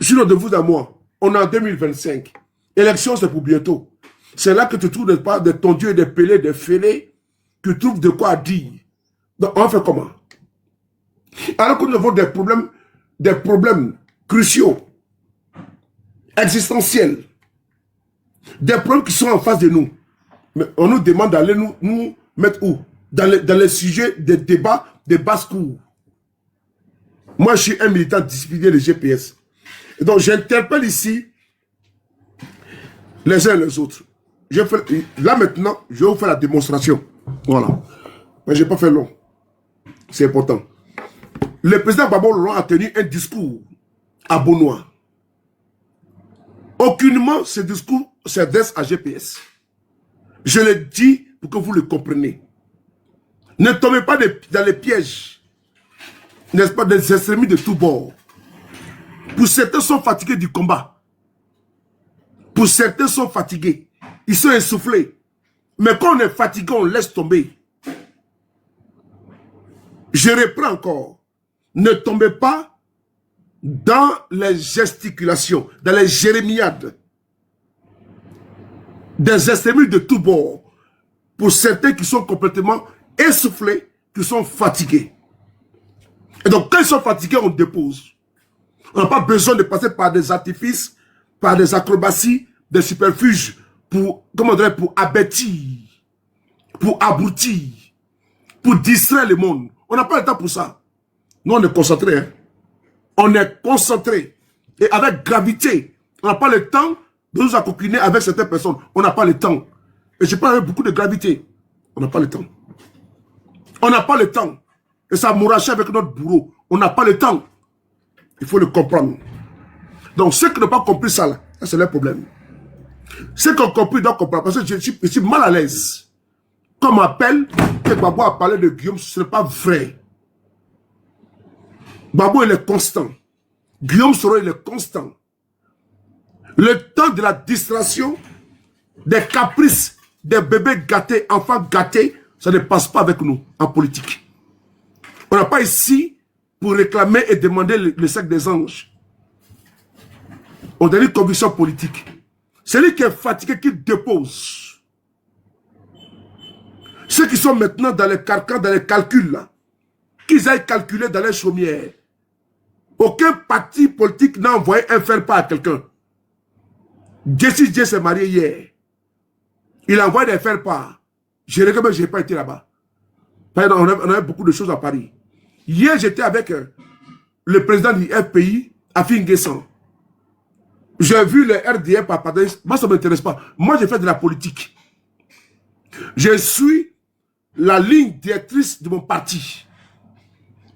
Sinon, de vous à moi, on est en 2025. Élection, c'est pour bientôt. C'est là que tu trouves des tondus, des pelés, des fêlés, tu trouves de quoi dire. Donc, on fait comment? Alors que nous avons des problèmes cruciaux, existentiels, des problèmes qui sont en face de nous. Mais on nous demande d'aller nous mettre où? Dans les sujets des débats, des basses-cours. Moi, je suis un militant discipliné de GPS. Et donc, j'interpelle ici les uns et les autres. Là, maintenant, je vais vous faire la démonstration. Voilà. Mais je n'ai pas fait long. C'est important. Le président Gbagbo Laurent a tenu un discours à Bonois. Aucunement, ce discours s'adresse à GPS. Je le dis pour que vous le compreniez. Ne tombez pas dans les pièges, n'est-ce pas, des extrémistes de tous bords. Pour certains sont fatigués du combat. Pour certains sont fatigués. Ils sont essoufflés. Mais quand on est fatigué, on laisse tomber. Je reprends encore. Ne tombez pas dans les gesticulations, dans les jérémiades des extrémistes de tous bords. Pour certains qui sont complètement essoufflés, qui sont fatigués. Et donc, quand ils sont fatigués, on dépose. On n'a pas besoin de passer par des artifices, par des acrobaties, des superfuges pour, comment dire, pour abêtir, pour abrutir, pour distraire le monde. On n'a pas le temps pour ça. Nous, on est concentrés. Hein? On est concentrés. Et avec gravité. On n'a pas le temps de nous accoquiner avec certaines personnes. On n'a pas le temps. Et je parle avec beaucoup de gravité. On n'a pas le temps. On n'a pas le temps. Et ça mourache avec notre bourreau. On n'a pas le temps. Il faut le comprendre. Donc, ceux qui n'ont pas compris ça, là, ça c'est leur problème. Ceux qui ont compris doivent comprendre. Parce que je suis mal à l'aise. Quand on m'appelle, que Gbagbo a parlé de Guillaume, ce n'est pas vrai. Gbagbo, il est constant. Guillaume Soro, il est constant. Le temps de la distraction, des caprices, des bébés gâtés, enfants gâtés, ça ne passe pas avec nous en politique. On n'est pas ici pour réclamer et demander le sac des anges. On a une conviction politique. Celui qui est fatigué, qui dépose. Ceux qui sont maintenant dans les carcans, dans les calculs, là, qu'ils aillent calculer dans les chaumières. Aucun parti politique n'a envoyé un faire-part à quelqu'un. Jessie J s'est marié hier. Il a envoyé des faire-part. Je regrette que je n'ai pas été là-bas. On avait beaucoup de choses à Paris. Hier, j'étais avec le président du FPI, Afin Guessan. J'ai vu le RDF à Paris. Moi, ça ne m'intéresse pas. Moi, j'ai fait de la politique. Je suis la ligne directrice de mon parti.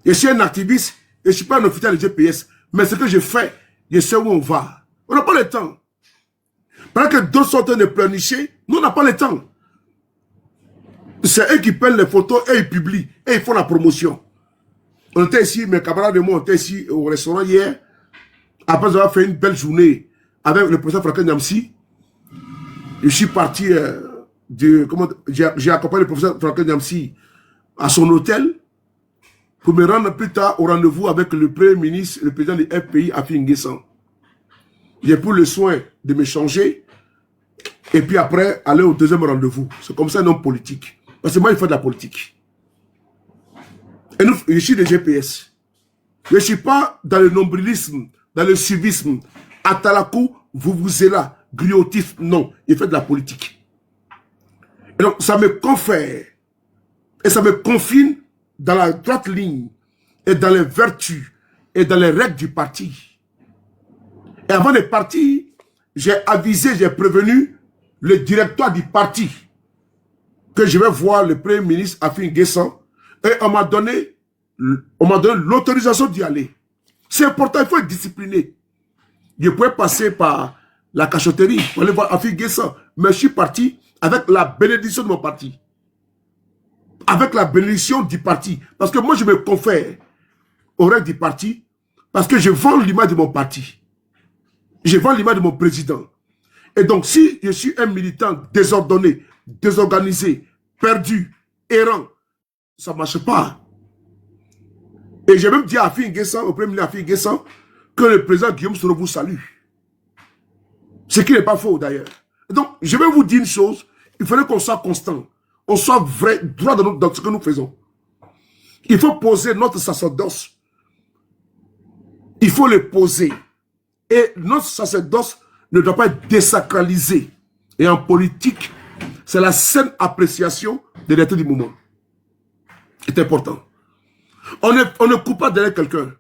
Je suis un activiste et je ne suis pas un officiel de GPS. Mais ce que je fais, je sais où on va. On n'a pas le temps. Pendant que d'autres sont en train de pleurnicher, nous, on n'a pas le temps. C'est eux qui prennent les photos et ils publient. Et ils font la promotion. On était ici, mes camarades et moi, on était ici au restaurant hier. Après avoir fait une belle journée avec le professeur Franklin Nyamsi, je suis parti j'ai accompagné le professeur Franklin Nyamsi à son hôtel pour me rendre plus tard au rendez-vous avec le premier ministre, le président du FPI, Afin Guessan. J'ai pris le soin de me changer et puis après aller au deuxième rendez-vous. C'est comme ça un homme politique. Parce que moi, il faut de la politique. Et nous, je suis de GPS. Je ne suis pas dans le nombrilisme, dans le civisme. Atalakou, vous êtes là, griotif, non. Il fait de la politique. Et donc, ça me confère et ça me confine dans la droite ligne et dans les vertus et dans les règles du parti. Et avant de partir, j'ai avisé, j'ai prévenu le directoire du parti que je vais voir le premier ministre Afin Guessan et on m'a donné l'autorisation d'y aller. C'est important, il faut être discipliné. Je pouvais passer par la cachotterie pour aller voir Afin Guessan, mais je suis parti avec la bénédiction de mon parti. Avec la bénédiction du parti. Parce que moi, je me confère aux règles du parti parce que je vends l'image de mon parti. Je vends l'image de mon président. Et donc, si je suis un militant désordonné, désorganisé, perdu, errant, ça ne marche pas. Et j'ai même dit à Afin Guessan, au premier ministre Afin Guessan, que le président Guillaume Soro vous salue. Ce qui n'est pas faux d'ailleurs. Donc, je vais vous dire une chose, il fallait qu'on soit constant, on soit vrai, droit dans ce que nous faisons. Il faut poser notre sacerdoce. Il faut le poser. Et notre sacerdoce ne doit pas être désacralisé. Et en politique, c'est la saine appréciation de l'état du moment. C'est important. On ne coupe pas derrière quelqu'un,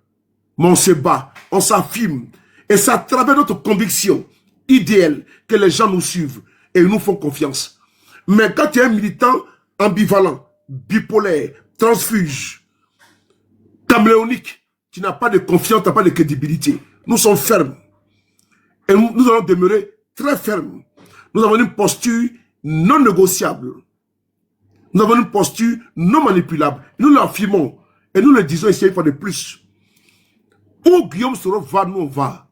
mais on se bat, on s'affirme. Et c'est à travers notre conviction idéale que les gens nous suivent et nous font confiance. Mais quand tu es un militant ambivalent, bipolaire, transfuge, caméléonique, tu n'as pas de confiance, tu n'as pas de crédibilité. Nous sommes fermes. Et nous allons demeurer très fermes. Nous avons une posture non négociable. Nous avons une posture non manipulable. Nous l'affirmons. Et nous le disons ici une fois de plus. Où Guillaume Soro va, nous on va.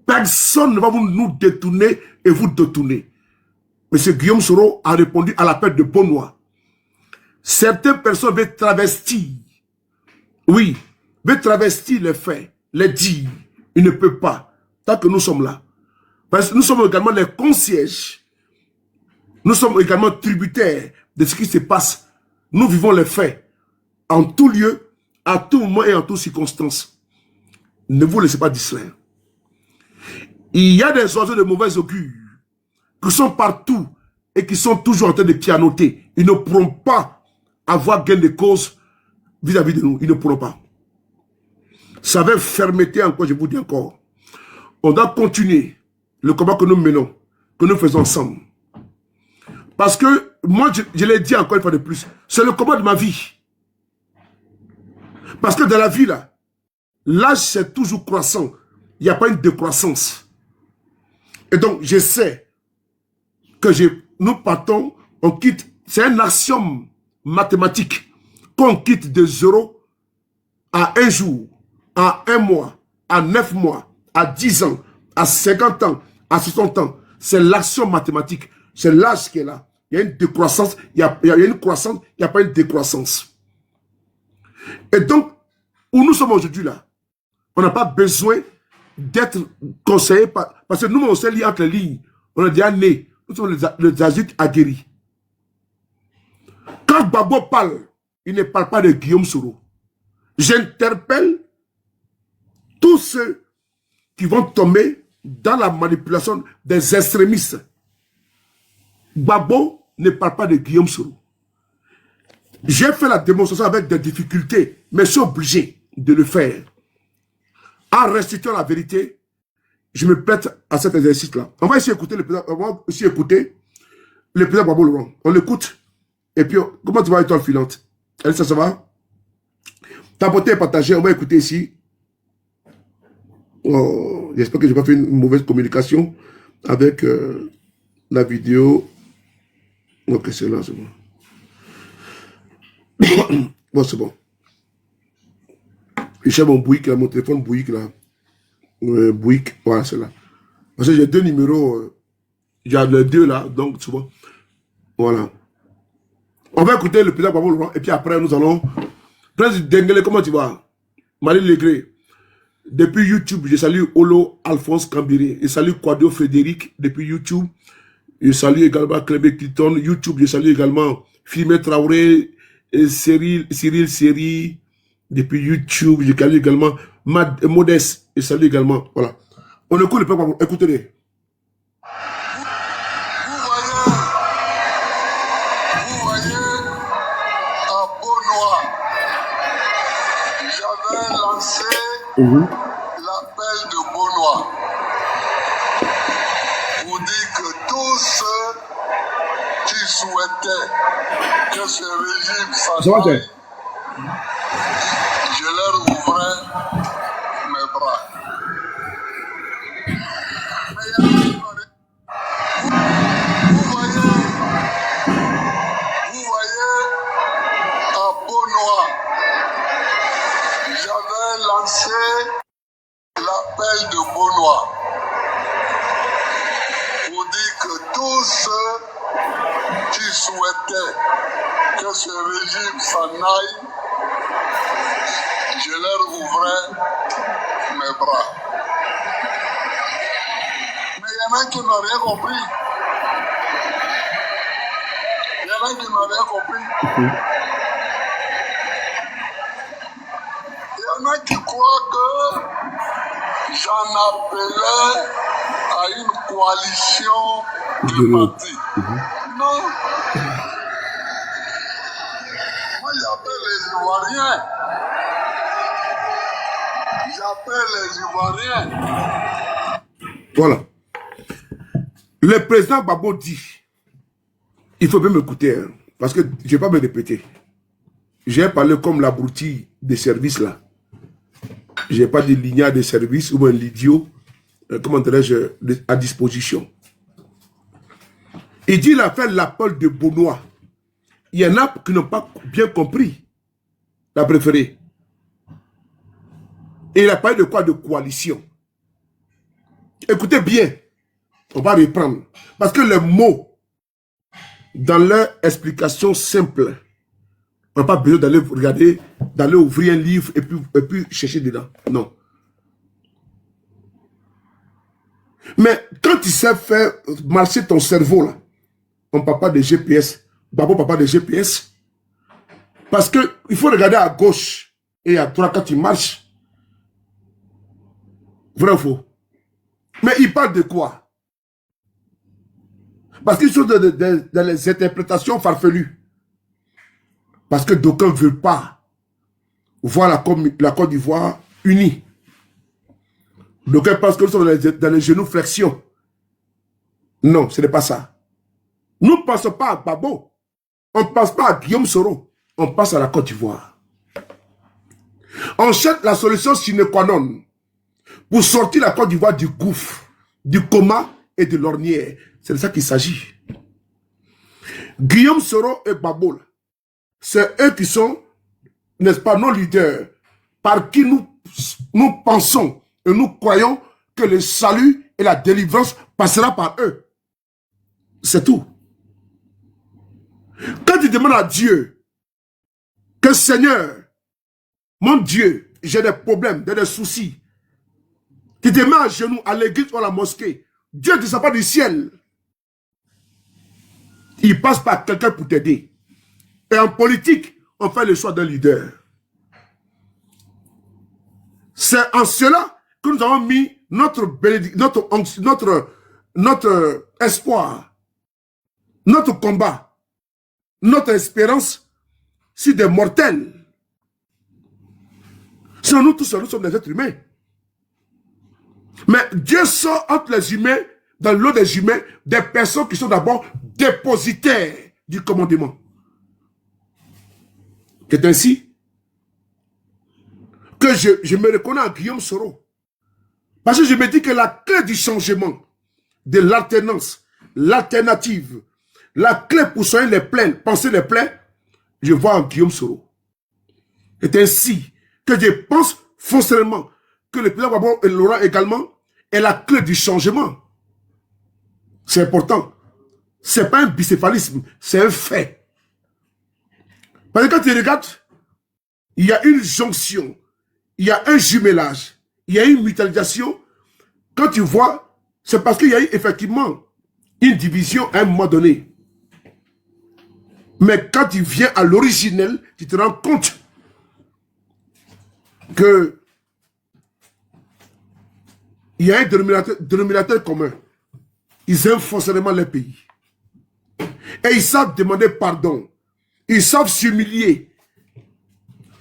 Personne ne va nous détourner et vous détourner. Monsieur Guillaume Soro a répondu à l'appel de Benoît. Certaines personnes veulent travestir. Oui, veulent travestir les faits, les dire. Il ne peut pas. Tant que nous sommes là. Parce que nous sommes également les concierges. Nous sommes également tributaires de ce qui se passe. Nous vivons les faits. En tout lieu, à tout moment et en toutes circonstances. Ne vous laissez pas distraire. Il y a des oiseaux de mauvais augure qui sont partout et qui sont toujours en train de pianoter. Ils ne pourront pas avoir gain de cause vis-à-vis de nous. Ils ne pourront pas. Ça va fermeté encore, je vous dis encore. On doit continuer le combat que nous menons, que nous faisons ensemble. Parce que, moi, je l'ai dit encore une fois de plus, c'est le combat de ma vie. Parce que dans la vie, là, l'âge, c'est toujours croissant. Il n'y a pas une décroissance. Et donc, je sais que nous partons, on quitte, c'est un axiome mathématique, qu'on quitte de 0 à 1 jour, à 1 mois, à 9 mois, à 10 ans, à 50 ans, à 60 ans. C'est l'axiome mathématique. C'est l'âge qui est là. Il y a une décroissance, il y a une croissance, il n'y a pas une décroissance. Et donc, où nous sommes aujourd'hui là, on n'a pas besoin d'être conseillé parce que nous, on s'est lié entre les lignes. On est déjà nés. Nous sommes les adultes aguerris. Quand Gbagbo parle, il ne parle pas de Guillaume Soro. J'interpelle tous ceux qui vont tomber dans la manipulation des extrémistes. Gbagbo ne parle pas de Guillaume Soro. J'ai fait la démonstration avec des difficultés, mais je suis obligé de le faire. En restituant la vérité, je me prête à cet exercice-là. On va essayer d'écouter le président, Gbagbo Laurent. On l'écoute. Et puis, comment tu vas, étoile filante? Allez, ça va? Tapoter et partager, on va écouter ici. Oh, j'espère que je n'ai pas fait une mauvaise communication avec la vidéo. Ok, c'est là, c'est bon. Bon, c'est bon. J'ai mon Bouygues, là, mon téléphone Bouygues, là. Bouygues, voilà, c'est là. Parce que j'ai 2 numéros. J'ai les 2 là, donc c'est bon. Voilà. On va écouter le président Gbagbo Laurent et puis après, nous allons. Président Dengele, comment tu vas? Marie Legré. Depuis YouTube, je salue Olo Alphonse Kambiri. Je salue Quadio Frédéric depuis YouTube. Je salue également Clébé Cliton. YouTube, je salue également Filmé Traoré, et Cyril Seri. Depuis YouTube, je salue également Modeste. Je salue également. Voilà. On écoute le peuple. Écoutez-les. Vous voyez, à Benoît, j'avais lancé l'appel de Benoît pour dire que tous ceux qui souhaitaient que ce régime s'arrête, je leur ouvrais mes bras. Mais vous voyez, à Benoît, j'avais lancé l'appel de Benoît pour dire que tous ceux qui souhaitaient que ce régime s'en aille, je leur ouvrais mes bras. Mais il y en a qui n'ont rien compris. Il y en a qui n'ont rien compris. Il y en a qui croient que j'en appelais à une coalition de partis. Non. Moi, j'appelle les Ivoiriens. J'appelle les Ivoiriens. Voilà. Le président Gbagbo dit, il faut bien m'écouter, hein, parce que je ne vais pas me répéter. J'ai parlé comme l'abruti des services là. Je n'ai pas de lignard de service ou un l'idiot, comment dirais-je, à disposition. Il dit il a fait l'appel de Benoît. Il y en a qui n'ont pas bien compris la préférée. Et il a parlé de quoi? De coalition. Écoutez bien, on va reprendre. Parce que les mots, dans leur explication simple, on n'a pas besoin d'aller regarder, d'aller ouvrir un livre et puis chercher dedans. Non. Mais quand tu sais faire marcher ton cerveau, là, on ne parle pas de GPS, Gbagbo parle pas de GPS, parce qu'il faut regarder à gauche et à droite quand tu marches. Vrai ou faux? Mais il parle de quoi? Parce qu'ils sont dans les interprétations farfelues. Parce que d'aucuns ne veulent pas voir la Côte d'Ivoire unie. D'aucuns pensent que nous sommes dans les genoux flexion. Non, ce n'est pas ça. Nous ne pensons pas à Gbagbo. On ne pense pas à Guillaume Soro. On pense à la Côte d'Ivoire. On cherche la solution sine qua non pour sortir la Côte d'Ivoire du gouffre, du coma et de l'ornière. C'est de ça qu'il s'agit. Guillaume Soro et Gbagbo, c'est eux qui sont, n'est-ce pas, nos leaders, par qui nous pensons et nous croyons que le salut et la délivrance passera par eux. C'est tout. Quand tu demandes à Dieu que Seigneur, mon Dieu, j'ai des problèmes, des soucis, tu te mets à genoux à l'église ou à la mosquée, Dieu ne descend pas du ciel. Il passe par quelqu'un pour t'aider. Et en politique, on fait le choix d'un leader. C'est en cela que nous avons mis notre espoir, notre combat, notre espérance sur des mortels. Sinon, nous tous, nous sommes des êtres humains. Mais Dieu sort entre les humains, dans l'eau des humains, des personnes qui sont d'abord dépositaires du commandement. C'est ainsi que je me reconnais à Guillaume Soro. Parce que je me dis que la clé du changement, de l'alternance, l'alternative, la clé pour soigner les plaies, penser les plaies, je vois en Guillaume Soro. C'est ainsi que je pense foncièrement que le président Gbagbo et Laurent également est la clé du changement. C'est important. Ce n'est pas un bicéphalisme, c'est un fait. Parce que quand tu regardes, il y a une jonction, il y a un jumelage, il y a une mutualisation. Quand tu vois, c'est parce qu'il y a eu effectivement une division à un moment donné. Mais quand tu viens à l'originel, tu te rends compte que il y a un dénominateur commun. Ils aiment forcément les pays. Et ils savent demander pardon. Ils savent s'humilier.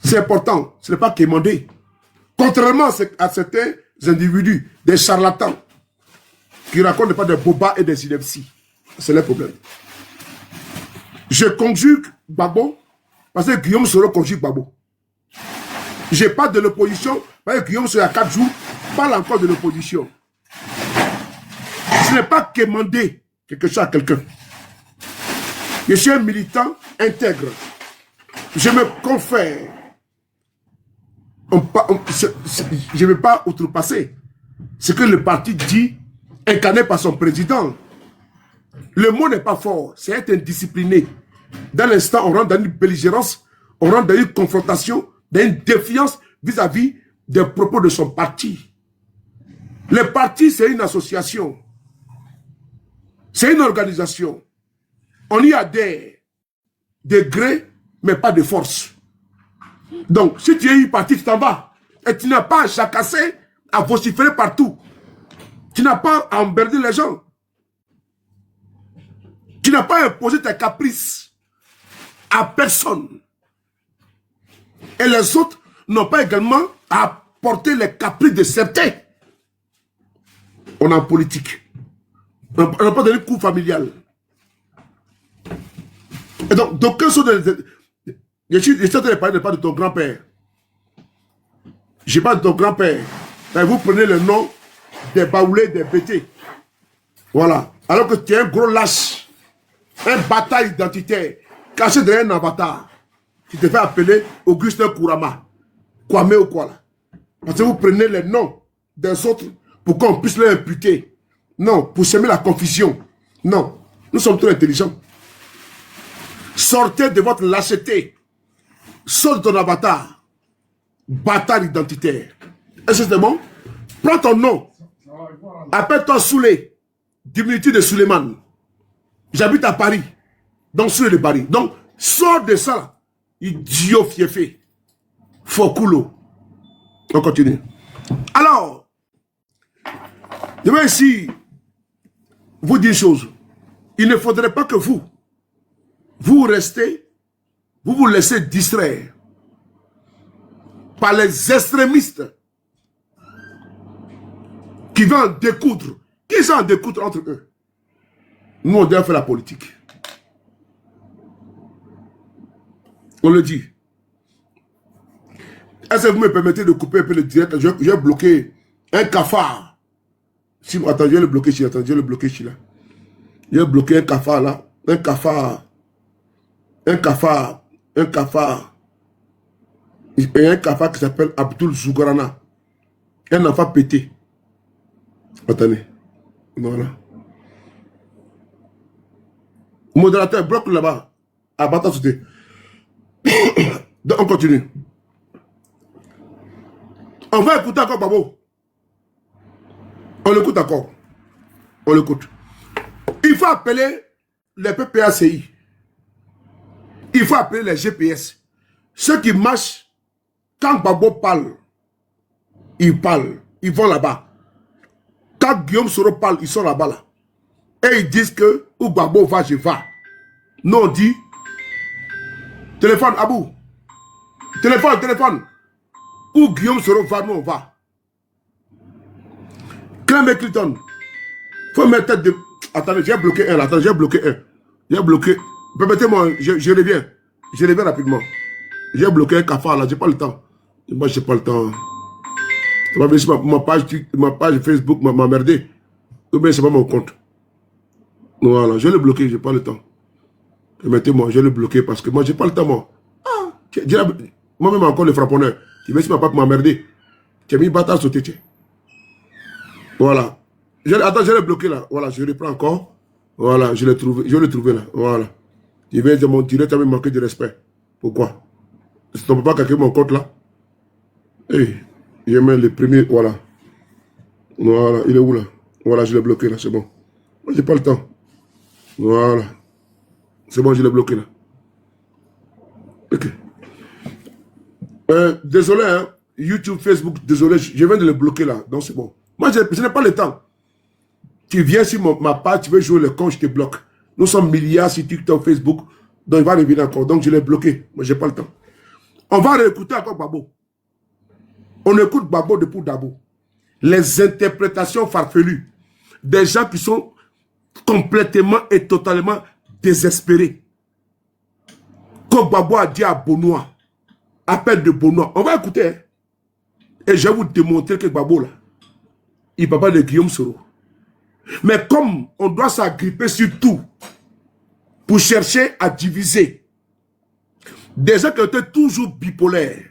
C'est important. Ce n'est pas quémander. Contrairement à certains individus, des charlatans, qui racontent pas des bobas et des inepties. C'est le problème. Je conjugue Gbagbo parce que Guillaume Soro conjugue Gbagbo. Je parle de l'opposition parce que Guillaume Soro, il y a 4 jours, parle encore de l'opposition. Ce n'est pas quémander quelque chose à quelqu'un. Je suis un militant intègre. Je me confère. Je ne vais pas outrepasser ce que le parti dit, incarné par son président. Le mot n'est pas fort, c'est être indiscipliné. Dans l'instant, on rentre dans une belligérance, on rentre dans une confrontation, dans une défiance vis-à-vis des propos de son parti. Le parti, c'est une association. C'est une organisation. On y adhère de gré, mais pas de force. Donc, si tu es une partie, tu t'en vas. Et tu n'as pas à chacasser, à vociférer partout. Tu n'as pas à emmerder les gens. Tu n'as pas à imposer tes caprices à personne. Et les autres n'ont pas également à porter les caprices de certains. On est en politique. On n'a pas donné de coup familial. Et donc, d'aucuns sont je suis en train de parler pas de ton grand-père. Je parle de ton grand-père. Vous prenez le nom des baoulés, des pétés. Voilà. Alors que tu es un gros lâche, un bataille identitaire, caché derrière un avatar. Tu te fais appeler Augustin Kourama, Kwame ou quoi là. Parce que vous prenez les noms des autres pour qu'on puisse les imputer. Non, pour semer la confusion. Non, nous sommes trop intelligents. Sortez de votre lâcheté. Sors de ton avatar. Bataille identitaire. Est-ce que c'est bon? Prends ton nom. Appelle-toi Soulé. Diminutif de Suleiman. J'habite à Paris. Donc Soulé de Paris. Donc, sors de ça. Idiot fiefé. Fokulo. On continue. Alors, je vais ici vous dire une chose. Il ne faudrait pas que vous restez, vous vous laissez distraire par les extrémistes qui vont en découdre. Qui sont en découdre entre eux? Nous, on doit faire la politique. On le dit. Est-ce que vous me permettez de couper un peu le direct? Je vais bloquer un cafard. Si, attends, je vais le bloquer ici. Attends, je vais le bloquer ici là. Je vais bloquer un cafard là. Un cafard. Un cafard. Un cafard. Et un cafard qui s'appelle Abdul Zougarana. Un enfant pété. Attendez. Voilà. Modérateur, bloque là-bas. Abattant sauté. Donc on continue. On va écouter encore Babo. On l'écoute encore. On l'écoute. Il faut appeler les PPACI. Il faut appeler les GPS. Ceux qui marchent, quand Babo parle, ils parlent. Ils vont là-bas. Quand Guillaume Soro parle, ils sont là-bas. Là. Et ils disent que où Babo va, je vais. Nous on dit téléphone, Abou. Téléphone, téléphone. Où Guillaume Soro va, nous on va. Clem Clinton. Faut mettre tête de... Attendez, j'ai bloqué un là. Attendez, j'ai bloqué un. J'ai bloqué. Permettez-moi, je reviens. Je reviens rapidement. J'ai bloqué un cafard là, j'ai pas le temps. Moi, j'ai pas le temps. Ma page Facebook m'a merdé. Ou bien c'est pas mon compte. Voilà, je l'ai bloqué, j'ai pas le temps. Permettez-moi, je l'ai bloqué parce que moi, j'ai pas le temps, moi. Moi-même encore le frapponneur. Tu veux si ma papa m'a merdé. Tu as mis bâtard sauté, tiens. Voilà. Attends, je l'ai bloqué là. Voilà, je reprends encore. Voilà, je l'ai trouvé. Je l'ai trouvé là. Voilà. Tu viens de mon direct, tu as manqué de respect. Pourquoi? C'est ton papa qui a créé mon compte là. Hey, je mets le premier. Voilà. Voilà, il est où là? Voilà, je l'ai bloqué là, c'est bon. Moi, j'ai pas le temps. Voilà. C'est bon, je l'ai bloqué là. Ok. Désolé, hein. YouTube, Facebook, désolé, je viens de le bloquer là. Donc c'est bon. Moi, je n'ai pas le temps. Tu viens sur ma page, tu veux jouer le con, je te bloque. Nous sommes milliards sur TikTok, Facebook. Donc il va revenir encore. Donc je l'ai bloqué. Moi, je n'ai pas le temps. On va réécouter encore Babo. On écoute Babo depuis Dabo. Les interprétations farfelues. Des gens qui sont complètement et totalement désespérés. Comme Babo a dit à Benoît. Appel de Benoît. On va écouter. Hein? Et je vais vous démontrer que Babo là, il ne parle pas de Guillaume Soro. Mais comme on doit s'agripper sur tout pour chercher à diviser des gens qui étaient toujours bipolaires.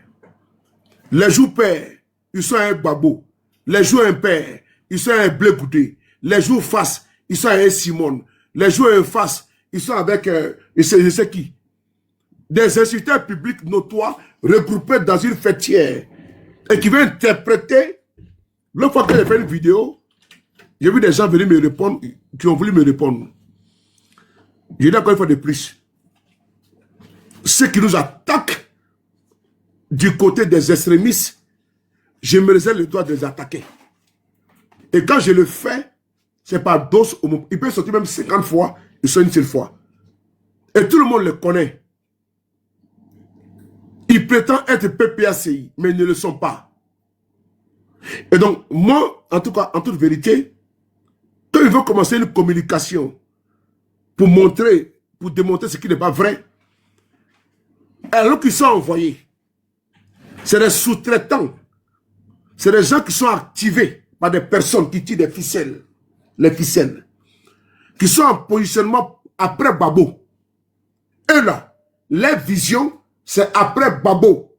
Les jours pairs, ils sont un Babo. Les jours impairs, ils sont un Blé Goudé. Les jours face, ils sont un Simone. Les jours en face, ils sont avec je sais qui. Des instituteurs publics notoires regroupés dans une fêtière et qui veut interpréter. L'autre fois que j'ai fait une vidéo, j'ai vu des gens venir me répondre, qui ont voulu me répondre. J'ai dit encore une fois de plus. Ceux qui nous attaquent du côté des extrémistes, je me réserve le droit de les attaquer. Et quand je le fais, c'est par dose. Il peut sortir même 50 fois, ils sont une seule fois. Et tout le monde le connaît. Ils prétendent être PPACI, mais ils ne le sont pas. Et donc, moi, en tout cas, en toute vérité, quand ils veulent commencer une communication pour montrer, pour démontrer ce qui n'est pas vrai, alors qu'ils sont envoyés, c'est des sous-traitants, c'est des gens qui sont activés par des personnes qui tirent des ficelles, les ficelles, qui sont en positionnement après Babo. Et là, les visions, c'est après Babo.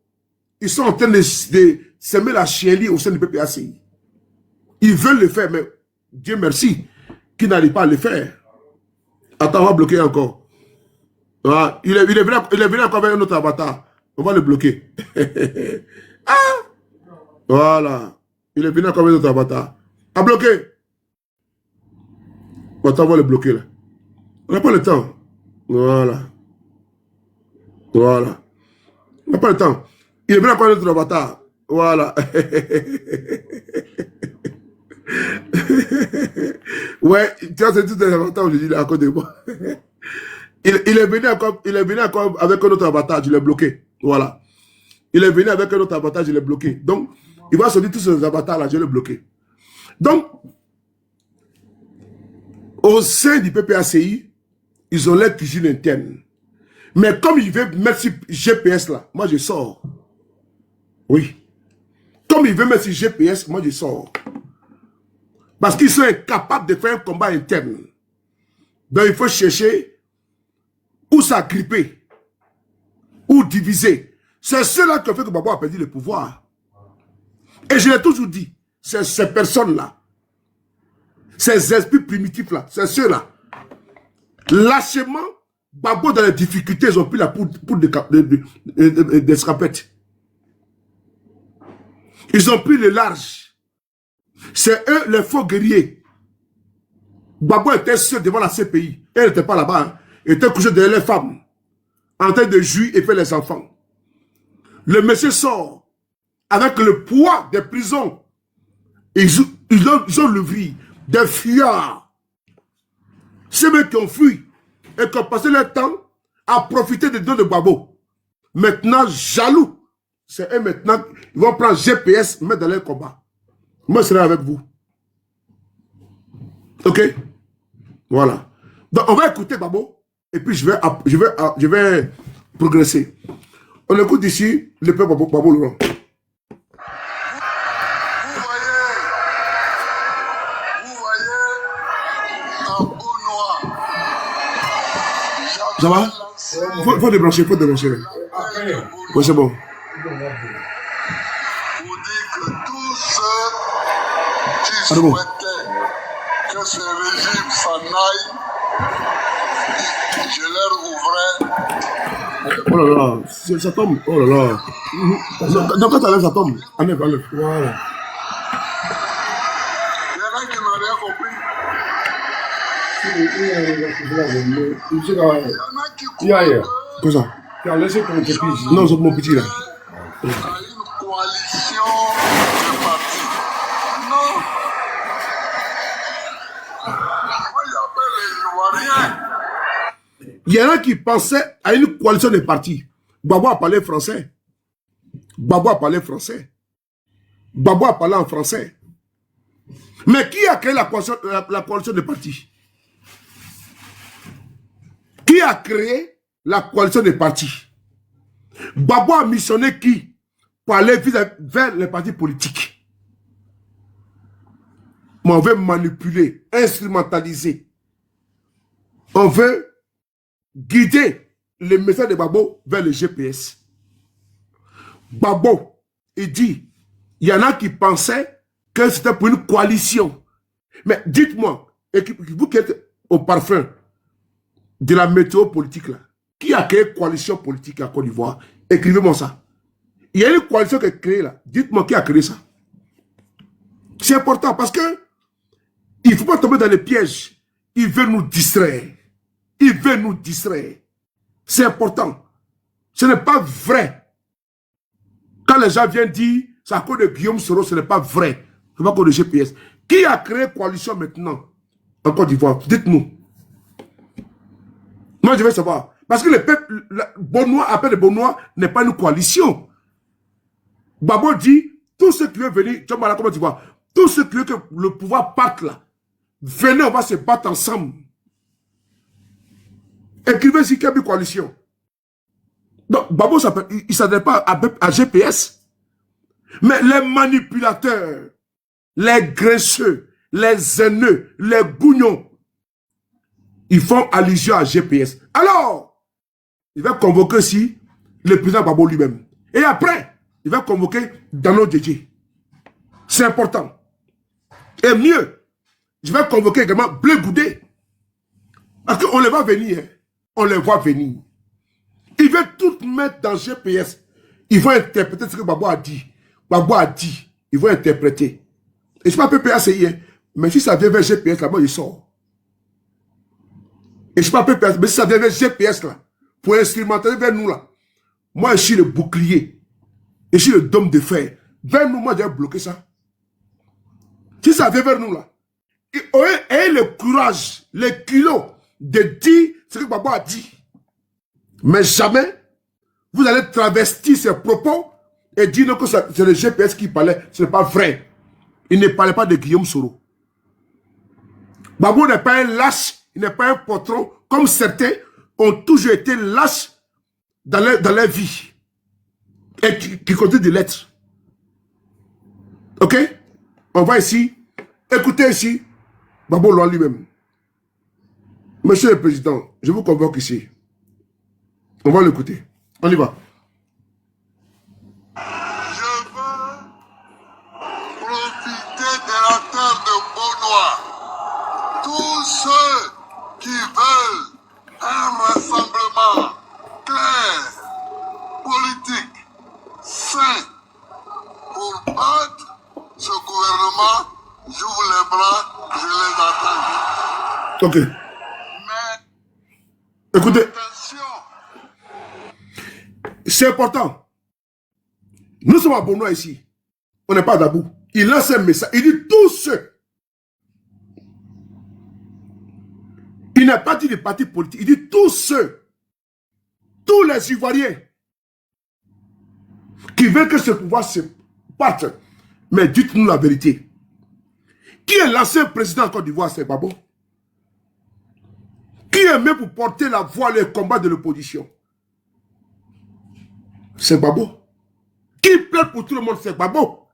Ils sont en train de s'aimer la chienlit au sein du PPACI. Ils veulent le faire, mais Dieu merci, qu'ils n'arrivent pas à le faire. Attends, on va bloquer encore. Ah, il est venu encore avec un autre avatar. On va le bloquer. Ah! Voilà. Il est venu encore avec un autre avatar. À bloquer. Attends, on va le bloquer là. On n'a pas le temps. Voilà. Voilà. On n'a pas le temps. Il est venu encore avec un autre avatar. Voilà. Ouais, tu as senti des avatars aujourd'hui à côté de moi. Il est venu encore avec un autre avatar, je l'ai bloqué. Voilà. Il est venu avec un autre avatar, je l'ai bloqué. Donc, il va sortir tous ces avatars-là, je l'ai bloqué. Donc, au sein du PPACI, ils ont leur cuisine interne. Mais comme ils veulent mettre sur GPS là, moi je sors. Oui. Comme ils veulent mettre sur GPS, moi je sors. Parce qu'ils sont incapables de faire un combat interne. Donc il faut chercher où s'agripper, où diviser. C'est cela qui fait que Babo a perdu le pouvoir. Et je l'ai toujours dit, c'est ces personnes-là, ces esprits primitifs-là, c'est ceux-là. Lâchement, Babo dans les difficultés, ils ont pris la poudre des scapettes. Ils ont pris le large. C'est eux les faux guerriers. Babo était seul devant la CPI. Elle n'était pas là-bas. Hein. Il était couché derrière les femmes, en train de jouir et faire les enfants. Le monsieur sort avec le poids des prisons. Ils ont levé des fuyards. Ceux qui ont fui et qui ont passé leur temps à profiter des dons de Babo. Maintenant, jaloux. C'est eux maintenant, ils vont prendre GPS, mettre dans leur combat. Moi, je serai avec vous. Ok? Voilà. Donc, on va écouter Babo. Et puis, je vais progresser. On écoute ici le peuple Babo Laurent. Vous voyez, en beau noir. Ça va? Faut débrancher, faut débrancher. Oui, c'est bon. Vous dire que tous ceux qui souhaitaient que ce régime s'en aille, je leur ouvrais. Oh là là, ça tombe. Oh là là. Donc quand tu enlèves, ça tombe. Enlève. Voilà. Il y en a qui n'ont rien compris. Il y en a qui croient que Quoi ça? Tu as laissé ton petit. Non, c'est mon petit là. à une coalition de partis. Non. Moi, j'appelle les Ivoiriens. Il y en a qui pensaient à une coalition de partis. Babo a parlé français. Babo a parlé français. Babo a parlé en français. Mais qui a créé la coalition de partis? Qui a créé la coalition de partis? Babo a missionné qui? Pour aller vers les partis politiques. Mais on veut manipuler, instrumentaliser. On veut guider le message de Babo vers le GPS. Babo, il dit, il y en a qui pensaient que c'était pour une coalition. Mais dites-moi, vous qui êtes au parfum de la météo politique là, qui a créé coalition politique à Côte d'Ivoire? Écrivez-moi ça. Il y a une coalition qui est créée là. Dites-moi qui a créé ça. C'est important parce que il ne faut pas tomber dans les pièges. Il veut nous distraire. Il veut nous distraire. C'est important. Ce n'est pas vrai. Quand les gens viennent dire, c'est à cause de Guillaume Soro, ce n'est pas vrai. Ce n'est pas à cause de GPS. Qui a créé coalition maintenant en Côte d'Ivoire? Dites-nous. Moi, je veux savoir. Parce que le peuple, Bonois, appel de Bonois, n'est pas une coalition. Babo dit, tous ceux qui veulent venir, tu vois, comment tu vois, tous ceux qui veulent que le pouvoir parte là, venez, on va se battre ensemble. Écrivez ici qu'il y a une coalition. Donc, Babo, il ne s'adresse pas à GPS. Mais les manipulateurs, les graisseux, les haineux, les gougnons, ils font allusion à GPS. Alors, il va convoquer aussi le président Babo lui-même. Et après, il va convoquer Dano Djedje. C'est important. Et mieux, je vais convoquer également Blé Goudé. Parce qu'on les va venir. Hein. On les voit venir. Ils veulent tout mettre dans GPS. Ils vont interpréter ce que Babo a dit. Babo a dit. Ils vont interpréter. Et je ne sais pas PPACI, hein, mais si ça vient vers GPS, là-bas, il sort. Et je ne sais pas PPACI, mais si ça vient vers GPS, là, pour instrumentaliser vers nous, là, moi, je suis le bouclier. Et je suis le dôme de fer. Vers nous, moi, j'ai bloqué ça. Si ça vient vers nous, là, ayez le courage, les kilos, de dire ce que Babo a dit. Mais jamais, vous allez travestir ses propos et dire que c'est le GPS qui parlait. Ce n'est pas vrai. Il ne parlait pas de Guillaume Soro. Babo n'est pas un lâche, il n'est pas un patron, comme certains ont toujours été lâches dans leur vie. Et qui continuent de l'être. Ok? On va ici, écoutez ici, Babo Loa lui-même. Monsieur le Président, je vous convoque ici. On va l'écouter. On y va. Je veux profiter de la terre de Bonois. Tous ceux qui veulent un rassemblement clair, politique, sain, pour battre ce gouvernement, j'ouvre les bras, je les attends. Ok. Mais Écoutez, attention. c'est important. Nous sommes à Bonois ici. On n'est pas d'Abou. Il lance un message. Il dit tous ceux. Il n'a pas dit des partis politiques. Il dit tous ceux. Tous les Ivoiriens qui veulent que ce pouvoir se parte. Mais dites-nous la vérité. Qui est l'ancien président en Côte d'Ivoire? C'est Babo. Qui est même pour porter la voix, le combat de l'opposition? C'est Babo. Qui plaide pour tout le monde? C'est Babo.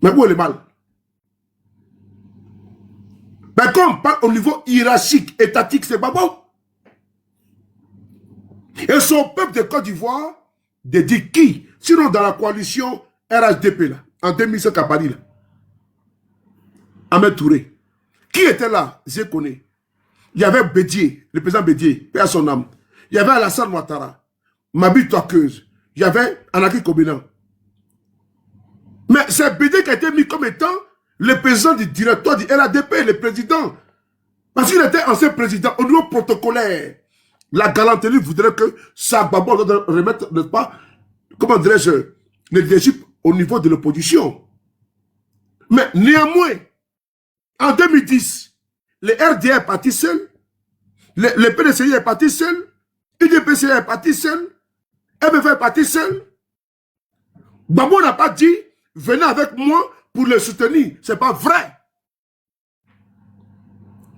Mais où est le mal? Mais quand on parle au niveau hiérarchique, étatique, c'est Babo. Et son peuple de Côte d'Ivoire, de dire qui? Sinon dans la coalition RHDP, là, en 2005 à Paris, là. Ahmed Touré. Qui était là? Je connais. Il y avait Bédier, le président Bédier, paix à son âme. Il y avait Alassane Ouattara, Mabi Touakeuse. Il y avait Anaki Kobinan. Mais c'est Bédier qui a été mis comme étant le président du directoire du RADP, le président. Parce qu'il était ancien président au niveau protocolaire. La galanterie voudrait que Sagbabo doit remettre, n'est-ce pas, comment dirais-je, le leadership au niveau de l'opposition. Mais néanmoins, en 2010, le RDA est parti seul, le PDCI est parti seul, UDPCI est parti seul, MFA est parti seul. Babo n'a pas dit, venez avec moi pour le soutenir. C'est pas vrai.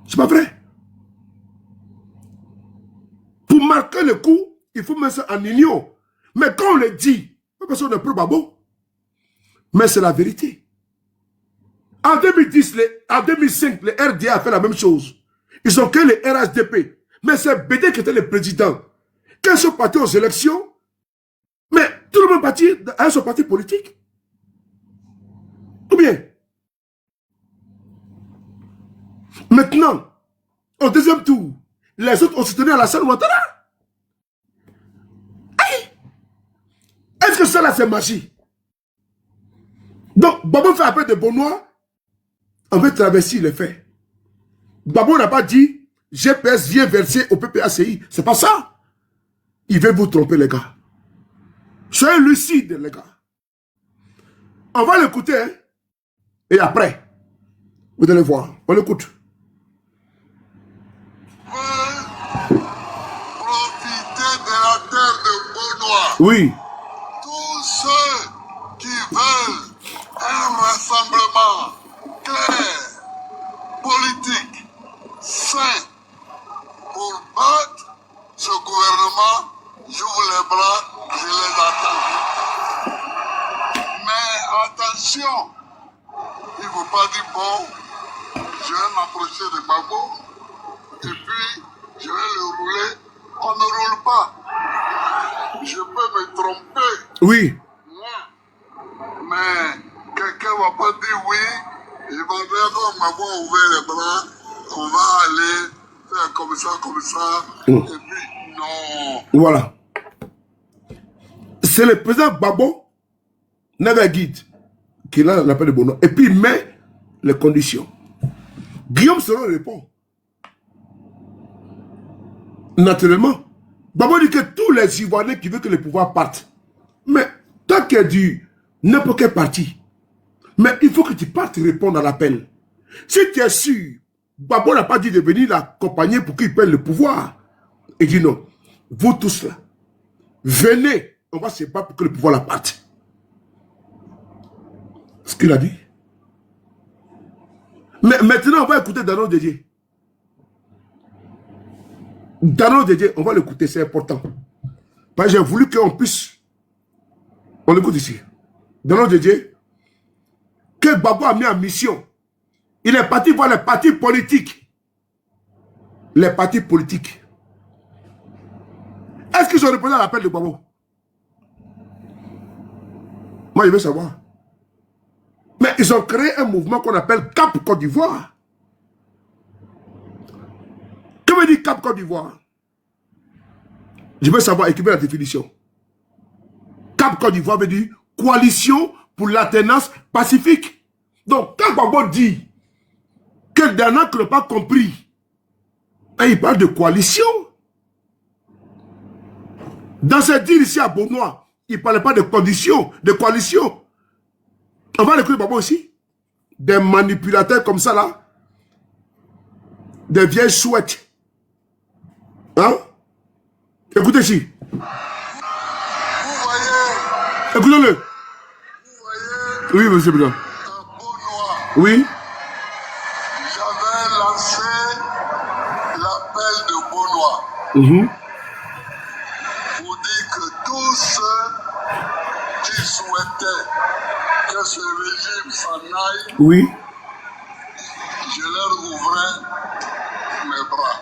C'est pas vrai. Pour marquer le coup, il faut mettre ça en union. Mais quand on le dit, personne ne prend Babo. Mais c'est la vérité. En 2010, en 2005, le RDA a fait la même chose. Ils ont créé le RHDP. Mais c'est BD qui était le président. Quand ils sont partis aux élections, mais tout le monde parti à son parti politique. Ou bien, maintenant, au deuxième tour, les autres ont soutenu Alassane Ouattara. Est-ce que c'est là, c'est magie. Donc, Gbagbo fait appel de Bonois, on veut traverser les faits. Gbagbo n'a pas dit, GPS vient verser au PPACI. C'est pas ça. Il veut vous tromper, les gars. Soyez lucides, les gars. On va l'écouter, hein? Et après, vous allez voir. On l'écoute. Profiter de la terre de Bonois. Oui. Tous ceux qui veulent un rassemblement clair, politique, sain, pour battre ce gouvernement, j'ouvre les bras, je les attends. Mais attention, il ne faut pas dire bon, je vais m'approcher de Gbagbo et puis je vais le rouler. On ne roule pas. Je peux me tromper. Oui. Mais quelqu'un ne va pas dire oui. Il va dire qu'on m'a ouvert les bras. On va aller faire comme ça. Et puis, non. Voilà. C'est le président Gbagbo, Never Guide, qui a l'appel de Bonois. Et puis il met les conditions. Guillaume Soro répond. Naturellement. Gbagbo dit que tous les Ivoiriens qui veulent que le pouvoir parte. Mais tant qu'il dit n'importe quel parti, mais il faut que tu partes répondre à l'appel. Si tu es sûr, Gbagbo n'a pas dit de venir l'accompagner pour qu'il prenne le pouvoir. Il dit non. Vous tous là, venez, on va se battre pour que le pouvoir la parte. Ce qu'il a dit. Mais maintenant, on va écouter Dano Dédié. Dano Dédié, on va l'écouter, c'est important. Parce que j'ai voulu qu'on puisse... On l'écoute ici. Dano Dédié, que Gbagbo a mis en mission. Il est parti voir les partis politiques. Les partis politiques. Est-ce qu'ils ont répondu à l'appel de Gbagbo? Moi, je veux savoir. Mais ils ont créé un mouvement qu'on appelle Cap Côte d'Ivoire. Que veut dire Cap Côte d'Ivoire? Je veux savoir, écrivez la définition. Cap Côte d'Ivoire veut dire coalition pour l'alternance pacifique. Donc, quand Gbagbo dit que Dana qui n'a pas compris, et il parle de coalition. Dans ce deal ici à Bonois, il ne parlait pas de conditions, de coalition. On va l'écouter Gbagbo aussi. Des manipulateurs comme ça là. Des vieilles chouettes. Hein? Écoutez ici. Vous voyez, Écoutez-le. vous voyez, Oui, monsieur le président. à Bonois, Oui. j'avais lancé l'appel de Bonois pour dire que tous ceux qui souhaitaient que ce régime s'en aille, Oui. je leur ouvrais mes bras.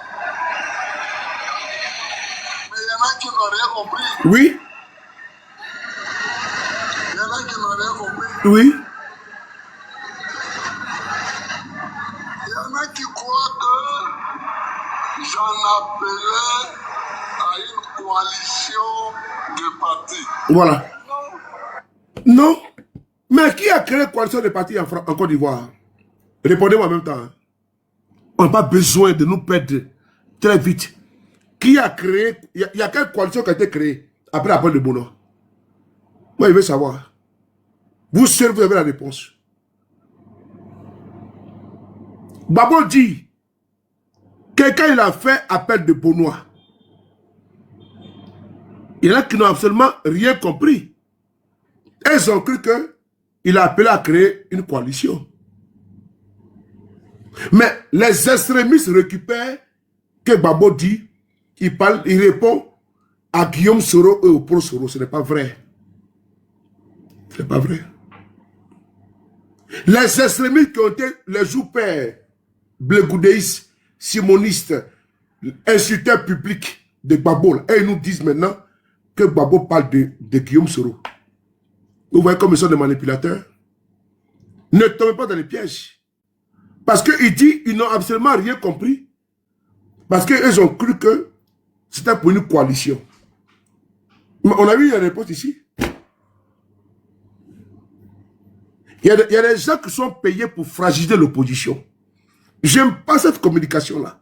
Mais il y en a qui n'ont rien compris. Oui. Il y en a qui n'ont rien compris. Oui. Il y en a qui croient que j'en appelais à une coalition de partis. Voilà. Non. Mais qui a créé coalition de partis en Côte d'Ivoire? Répondez-moi en même temps. On n'a pas besoin de nous perdre très vite. Qui a créé? Il y a quelle coalition qui a été créée après l'appel de Bonois? Moi, je veux savoir. Vous seul, vous avez la réponse. Gbagbo dit, quelqu'un il a fait appel de Bonois. Il y en a qui n'ont absolument rien compris. Ils ont cru qu'il a appelé à créer une coalition. Mais les extrémistes récupèrent que Gbagbo dit, il répond à Guillaume Soro et au pro Soro. Ce n'est pas vrai. Ce n'est pas vrai. Les extrémistes qui ont été les joupères, blegoudéistes, simonistes, insulteurs publics de Gbagbo, et ils nous disent maintenant que Gbagbo parle de Guillaume Soro. Vous voyez comme ils sont des manipulateurs? Ne tombez pas dans les pièges. Parce qu'il dit qu'ils n'ont absolument rien compris. Parce qu'ils ont cru que c'était pour une coalition. Mais on a eu une réponse ici. Il y a des gens qui sont payés pour fragiliser l'opposition. J'aime pas cette communication-là.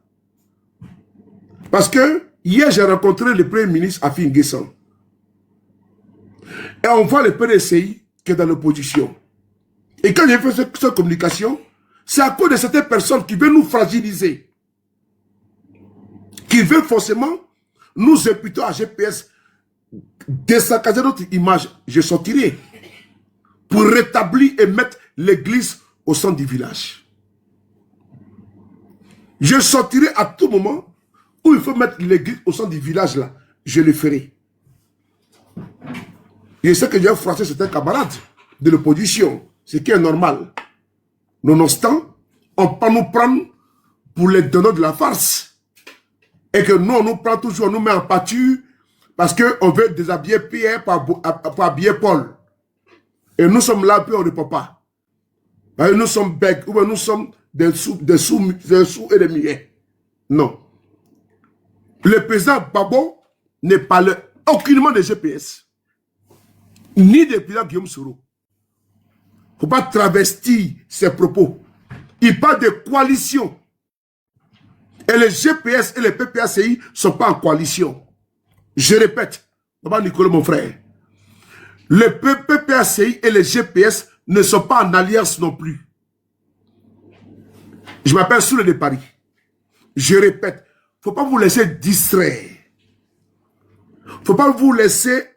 Parce que hier, j'ai rencontré le Premier ministre Afi N'Guessan. Et on voit le PDCI qui est dans l'opposition. Et quand j'ai fait cette communication, c'est à cause de certaines personnes qui veulent nous fragiliser. Qui veulent forcément nous imputer à GPS, désaccager notre image. Je sortirai pour rétablir et mettre l'église au centre du village. Je sortirai à tout moment où il faut mettre l'église au centre du village là. Je le ferai. Je sais que j'ai froissé certains camarades de l'opposition, ce qui est normal. Nonobstant, on peut nous prendre pour les donneurs de la farce. Et que nous, on nous prend toujours, on nous met en pâture parce qu'on veut déshabiller Pierre pour habiller Paul. Et nous sommes là, puis on ne répond pas. Et nous sommes bêtes, ou nous sommes des sous et des milliers. Non. Le président Babo ne parle aucunement de GPS. Ni de président Guillaume Soro. Il ne faut pas travestir ses propos. Il parle de coalition. Et les GPS et les PPACI ne sont pas en coalition. Je répète, Papa Nicolas, mon frère. Les PPACI et les GPS ne sont pas en alliance non plus. Je m'appelle Soule de Paris. Je répète, il ne faut pas vous laisser distraire. Il ne faut pas vous laisser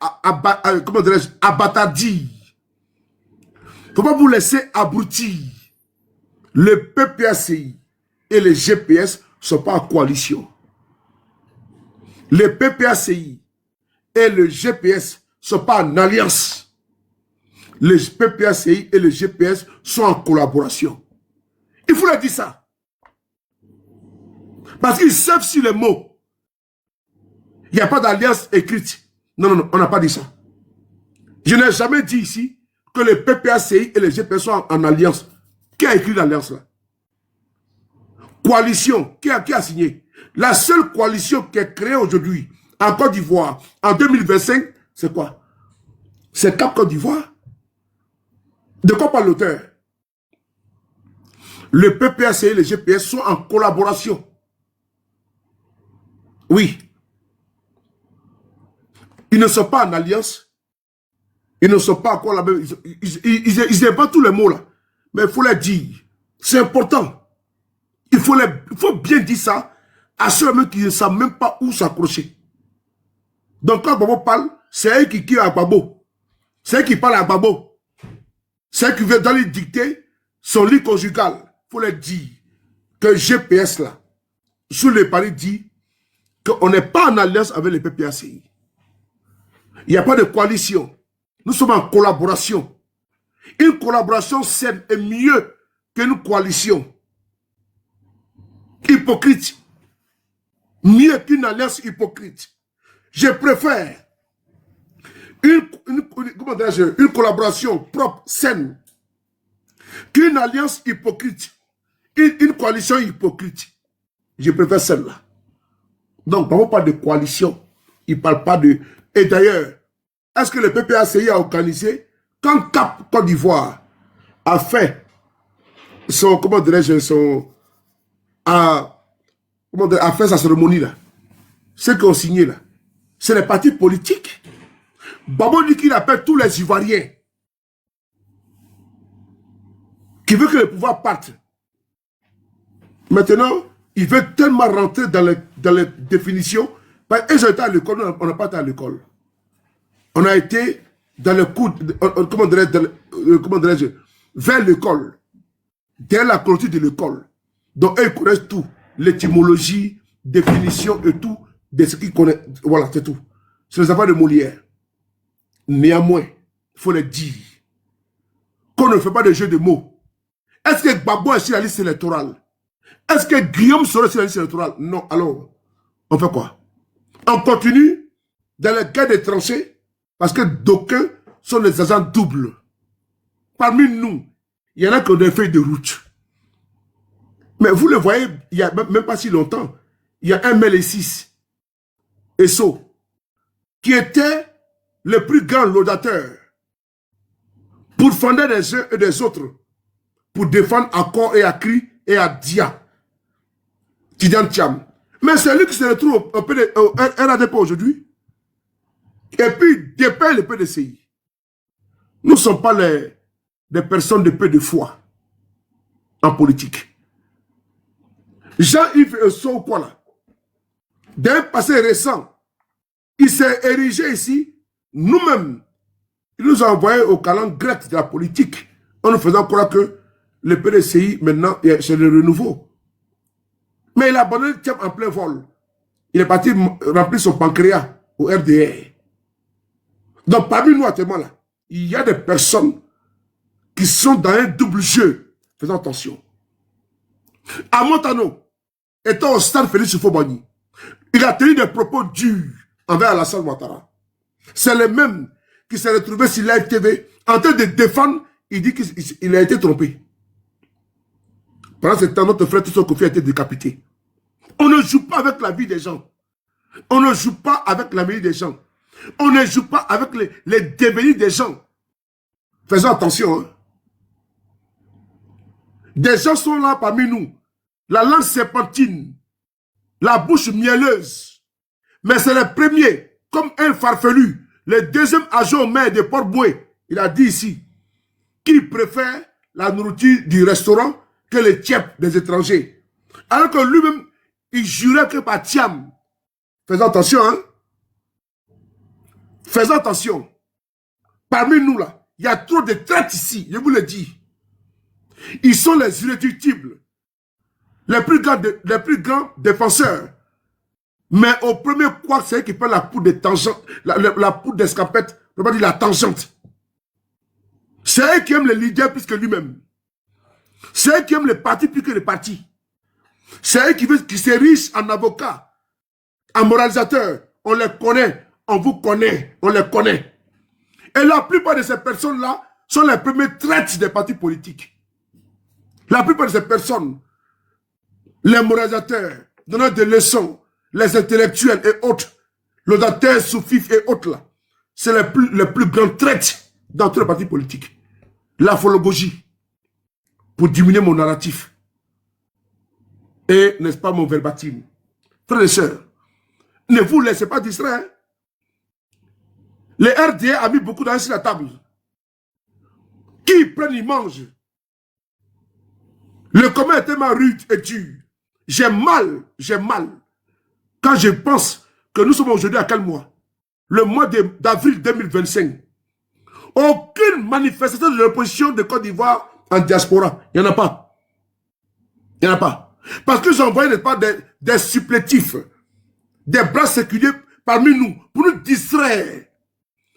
abattardir. Il ne faut pas vous laisser abrutir. Le PPACI et les GPS ne sont pas en coalition. Le PPACI et le GPS ne sont pas en alliance. Les PPACI et le GPS sont en collaboration. Il faut leur dire ça. Parce qu'ils savent sur les mots. Il n'y a pas d'alliance écrite. Non, non, non, on n'a pas dit ça. Je n'ai jamais dit ici que les PPACI et les GPS sont en alliance. Qui a écrit l'alliance là? Coalition. Qui a signé? La seule coalition qui est créée aujourd'hui en Côte d'Ivoire en 2025, c'est quoi? C'est Cap Côte d'Ivoire. De quoi parle l'auteur? Le PPACI et les GPS sont en collaboration. Oui. Ils ne sont pas en alliance. Ils ne sont pas encore la même. Ils inventent tous les mots là. Mais il faut les dire. C'est important. Il faut bien dire ça à ceux qui ne savent même pas où s'accrocher. Donc quand Babo parle, c'est eux qui à Babo. C'est eux qui parlent à Babo. C'est eux qui veulent dans les dicter son lit conjugal. Il faut leur dire que GPS là, sous les paris dit qu'on n'est pas en alliance avec les PPACI. Il n'y a pas de coalition. Nous sommes en collaboration. Une collaboration saine est mieux qu'une coalition hypocrite. Mieux qu'une alliance hypocrite. Je préfère une collaboration propre, saine, qu'une alliance hypocrite. Une coalition hypocrite. Je préfère celle-là. Donc, on ne parle pas de coalition. Il ne parle pas de... Et d'ailleurs, est-ce que le PPACI a organisé, quand Cap Côte d'Ivoire a fait son, comment dirais-je, a fait sa cérémonie là, ceux qui ont signé là, c'est les partis politiques. Babo dit qu'il appelle tous les Ivoiriens qui veut que le pouvoir parte. Maintenant, il veut tellement rentrer dans les définitions. Ils ont été à l'école, on n'a pas été à l'école. On a été dans le cours, comment dirais-je, vers l'école, dès la clôture de l'école. Donc, eux, ils connaissent tout, l'étymologie, définition et tout, de ce qu'ils connaissent. Voilà, c'est tout. C'est les affaires de Molière. Néanmoins, il faut le dire, qu'on ne fait pas de jeu de mots. Est-ce que Gbagbo est sur la liste électorale? Est-ce que Guillaume Soro est sur la liste électorale? Non. Alors, on fait quoi? On continue dans les guerres des tranchées parce que d'aucuns sont des agents doubles. Parmi nous, il y en a qui ont des feuilles de route. Mais vous le voyez, il n'y a même pas si longtemps, il y a un ML6, Esso, qui était le plus grand laudateur pour fonder des uns et des autres, pour défendre à corps et à cri et à dia. Tidiane Thiam. Mais c'est lui qui se retrouve au RADP aujourd'hui. Et puis, dépeint le PDCI. Nous ne sommes pas des personnes de peu de foi en politique. Jean-Yves Sokola, d'un passé récent, il s'est érigé ici, nous-mêmes, il nous a envoyé au calendes grec de la politique, en nous faisant croire que le PDCI, maintenant, c'est le renouveau. Mais il a abandonné le Thiam en plein vol. Il est parti remplir son pancréas au RDR. Donc, parmi nous, actuellement, là, il y a des personnes qui sont dans un double jeu. Faisons attention. À Montano, étant au stade Félix Houphouët-Boigny, il a tenu des propos durs envers Alassane Ouattara. C'est le même qui s'est retrouvé sur Live TV en train de défendre, il dit qu'il a été trompé. Pendant ce temps, notre frère Tissot Kofi a été décapité. On ne joue pas avec la vie des gens. On ne joue pas avec la vie des gens. On ne joue pas avec les devenirs des gens. Faisons attention. Hein. Des gens sont là parmi nous. La langue serpentine. La bouche mielleuse. Mais c'est le premier, comme un farfelu. Le deuxième agent au maire de Port-Boué. Il a dit ici qu'il préfère la nourriture du restaurant que les tièpes des étrangers. Alors que lui-même, il jurait que par Thiam. Faisons attention, hein. Faisons attention. Parmi nous, là, il y a trop de traites ici, je vous le dis. Ils sont les irréductibles. Les plus grands défenseurs. Mais au premier quoi, c'est eux qui prennent la poudre de tangente, la poudre d'escapette, on va dire la tangente. C'est eux qui aiment le leader plus que lui-même. C'est eux qui aiment le parti plus que le parti. C'est eux qui se riches en avocats, en moralisateurs. On les connaît, on vous connaît, on les connaît. Et la plupart de ces personnes-là sont les premiers traites des partis politiques. La plupart de ces personnes, les moralisateurs, donnant des leçons, les intellectuels et autres, l'audateur, soufif et autres là, c'est les plus grands traites dans tous les partis politiques. La phologogie, pour diminuer mon narratif. Et, n'est-ce pas, mon verbatim. Frères et sœurs, ne vous laissez pas distraire. Hein? Le RDA a mis beaucoup d'argent sur la table. Qui prennent, ils mangent. Le commun est tellement rude et dur. J'ai mal. Quand je pense que nous sommes aujourd'hui à quel mois? Le mois d'avril 2025. Aucune manifestation de l'opposition de Côte d'Ivoire en diaspora. Il n'y en a pas. Il n'y en a pas. Parce que j'envoie pas des supplétifs, des bras séculiers parmi nous, pour nous distraire.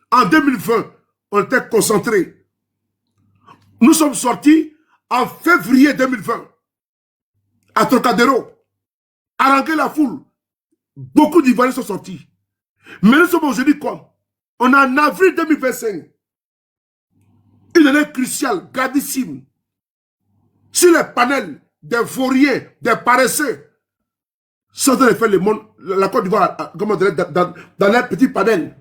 En 2020, on était concentrés. Nous sommes sortis en février 2020 à Trocadéro, haranguer la foule. Beaucoup d'Ivoiriens sont sortis. Mais nous sommes aujourd'hui quoi? On est en avril 2025. Une année cruciale, gravissime. Sur les panels des vauriens, des paresseux, sont en train de faire le monde, la Côte d'Ivoire, dans les petits panels.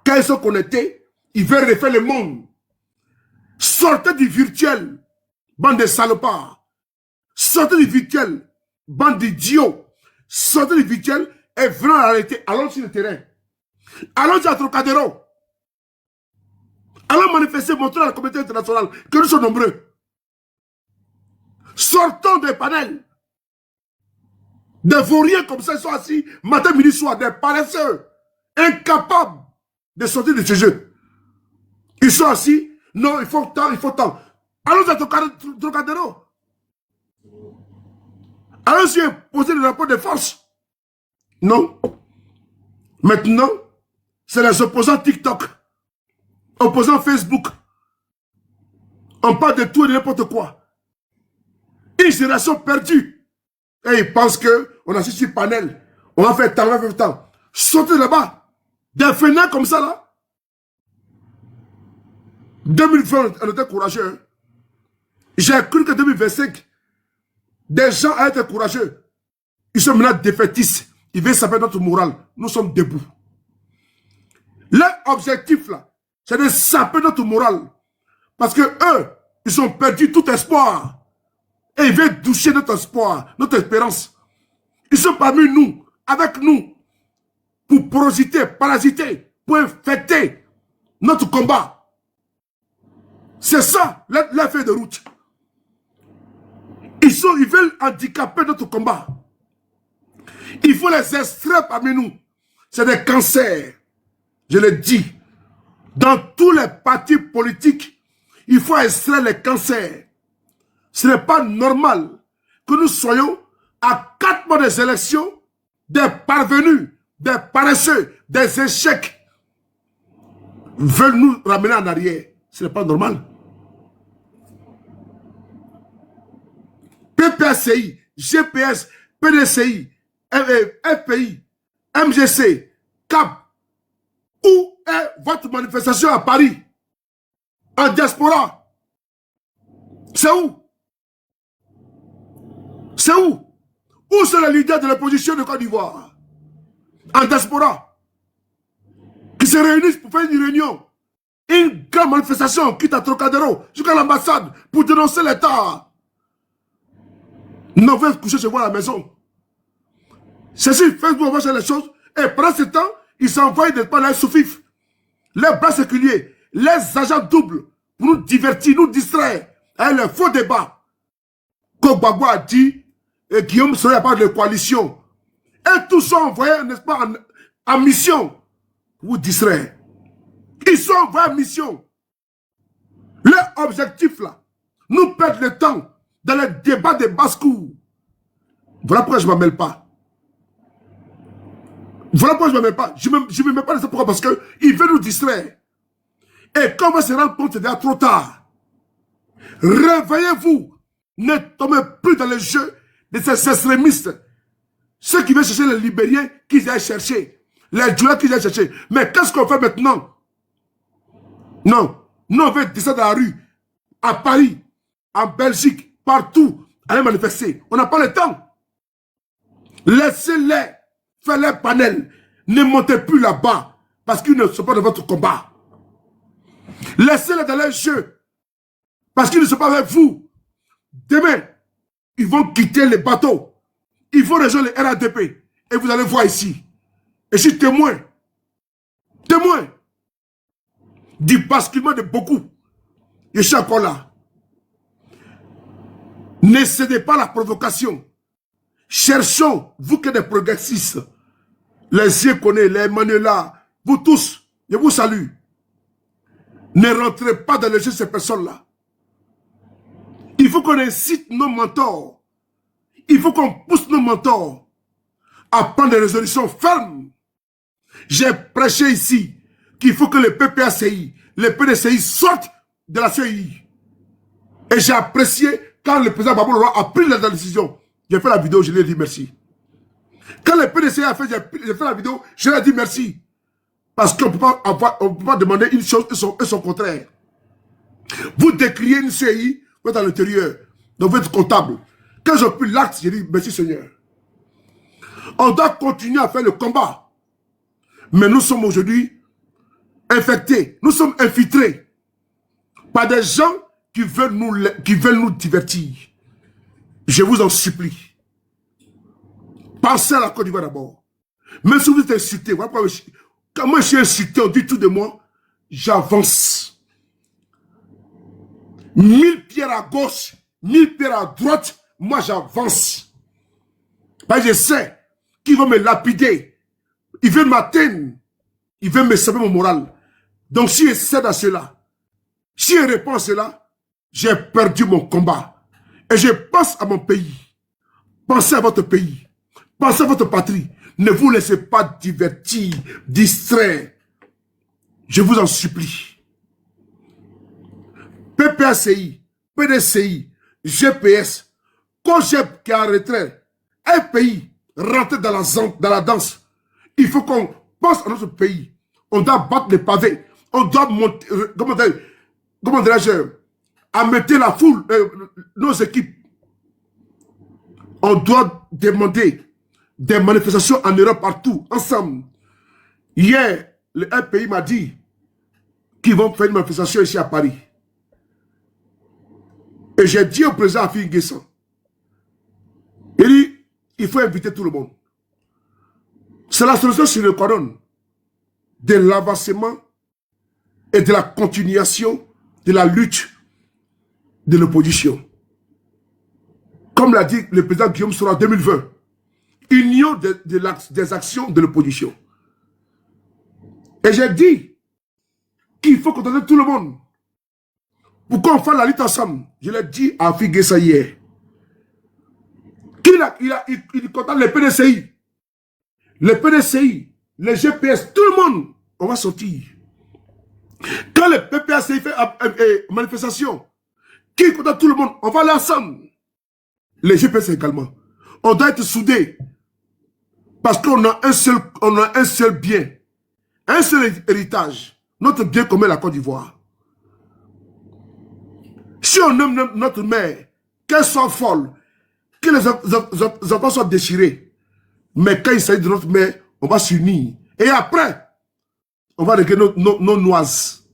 Quand ils sont connectés, ils veulent refaire le monde. Sortez du virtuel, bande de salopards. Sortez du virtuel, bande d'idiots. Sortez du virtuel et venez à la réalité. Allons sur le terrain. Allons à Trocadéro. Allons manifester, montrer à la communauté internationale que nous sommes nombreux. Sortons des panels. Des vauriens comme ça, ils sont assis matin, midi, soir, des paresseux, incapables de sortir de ce jeu. Ils sont assis, non, il faut tant, il faut tant. Allons à Trocadéro. Allons-y poser le rapport de force. Non. Maintenant, c'est les opposants TikTok, opposants Facebook. On parle de tout et de n'importe quoi. Une génération perdue. Et ils pensent qu'on a sur panel. On va faire tant, on va faire tant. Sortez là-bas. Des fenêtres comme ça, là. 2020, on était courageux. Hein? J'ai cru que 2025, des gens ont été courageux. Ils sont maintenant défaitistes. Ils veulent saper notre morale. Nous sommes debout. Leur objectif, là, c'est de saper notre morale. Parce que eux, ils ont perdu tout espoir. Et ils veulent doucher notre espoir, notre espérance. Ils sont parmi nous, avec nous, pour parasiter, pour infecter notre combat. C'est ça, l'effet de route. Ils veulent handicaper notre combat. Il faut les extraire parmi nous. C'est des cancers. Je le dis. Dans tous les partis politiques, il faut extraire les cancers. Ce n'est pas normal que nous soyons à 4 mois des élections, des parvenus, des paresseux, des échecs veulent nous ramener en arrière. Ce n'est pas normal. PPACI, GPS, PDCI, FPI, MGC, CAP. Où est votre manifestation à Paris? En diaspora? C'est où? C'est où? Où sont les leaders de l'opposition de Côte d'Ivoire? En diaspora? Qui se réunissent pour faire une réunion. Une grande manifestation quitte à Trocadéro jusqu'à l'ambassade pour dénoncer l'État. Nous venons coucher chez vous à la maison. Ceci, Facebook va faire les choses. Et pendant ce temps, ils s'envoient des pas les sous-fifs, les bras séculiers, les agents doubles pour nous divertir, nous distraire avec les faux débats. Kogbago a dit, et Guillaume Soroya parle de coalition. Et tous sont envoyés, n'est-ce pas, en mission pour vous distraire. Ils sont envoyés en mission. Leur objectif là, nous perdre le temps dans les débats de basse-cour. Voilà pourquoi je ne m'en mêle pas. Voilà pourquoi je ne me mets pas. Je ne me mets pas de ça. Pourquoi? Parce qu'il veut nous distraire. Et quand on va se rendre compte, c'est déjà trop tard. Réveillez-vous. Ne tombez plus dans le jeu de ces extrémistes. Ceux qui veulent chercher les Libériens, qu'ils aillent chercher. Les Djoulas qu'ils aillent chercher. Mais qu'est-ce qu'on fait maintenant? Non. Nous, on veut descendre dans la rue. À Paris, en Belgique, partout. Aller manifester. On n'a pas le temps. Laissez-les. Faites les panels. Ne montez plus là-bas. Parce qu'ils ne sont pas dans votre combat. Laissez-les dans leur jeu. Parce qu'ils ne sont pas avec vous. Demain, ils vont quitter les bateaux. Ils vont rejoindre les RADP. Et vous allez voir ici. Et je suis témoin. Témoin. Du basculement de beaucoup. Je suis encore là. Ne cédez pas à la provocation. Cherchons, vous que des progressistes, les Yékonais, les Manuela, vous tous, je vous salue. Ne rentrez pas dans le jeu de ces personnes-là. Il faut qu'on incite nos mentors. Il faut qu'on pousse nos mentors à prendre des résolutions fermes. J'ai prêché ici qu'il faut que le PPACI, le PDCI sortent de la CEI. Et j'ai apprécié quand le président Babou Lora a pris la décision. J'ai fait la vidéo, je lui ai dit merci. Quand le PDCI a fait, j'ai fait la vidéo, je lui ai dit merci. Parce qu'on ne peut pas demander une chose et son contraire. Vous décriez une CI, vous êtes à l'intérieur, donc vous êtes comptable. Quand j'ai pris l'acte, j'ai dit merci Seigneur. On doit continuer à faire le combat. Mais nous sommes aujourd'hui infectés, nous sommes infiltrés par des gens qui veulent nous divertir. Je vous en supplie. Pensez à la Côte d'Ivoire d'abord. Même si vous êtes insulté, voilà pourquoi quand moi je suis insulté, on dit tout de moi, j'avance. 1000 pierres à gauche, 1000 pierres à droite, moi j'avance. Ben, je sais qu'ils vont me lapider. Ils veulent m'atteindre. Ils veulent me sauver mon moral. Donc si je cède à cela, si je réponds à cela, j'ai perdu mon combat. Et je pense à mon pays. Pensez à votre pays. Pensez à votre patrie. Ne vous laissez pas divertir, distraire. Je vous en supplie. PPACI, PDCI, GPS, COGEP qui est en retrait, un pays rentré dans la danse. Il faut qu'on pense à notre pays. On doit battre les pavés. On doit monter, comment dirais-je, amener la foule, nos équipes. On doit demander des manifestations en Europe partout, ensemble. Hier, un pays m'a dit qu'ils vont faire une manifestation ici à Paris. Et j'ai dit au président Affi N'Guessan, il dit, il faut inviter tout le monde. C'est la solution sur le cordon de l'avancement et de la continuation de la lutte de l'opposition. Comme l'a dit le président Guillaume Soro en 2020, union des actions de l'opposition. Et j'ai dit qu'il faut contenter tout le monde. Pourquoi on fait la lutte ensemble? Je l'ai dit à Affi N'Guessan hier. Il contente les PDCI. Les PDCI, les GPS, tout le monde, on va sortir. Quand le PPACI fait manifestation, qui contente tout le monde, on va aller ensemble. Les GPS également. On doit être soudés. Parce qu'on a un seul bien, un seul héritage. Notre bien commun, la Côte d'Ivoire. Si on aime notre mère, qu'elle soit folle, que les enfants soient déchirés, mais quand il s'agit de notre mère, on va s'unir. Et après, on va régler nos noises.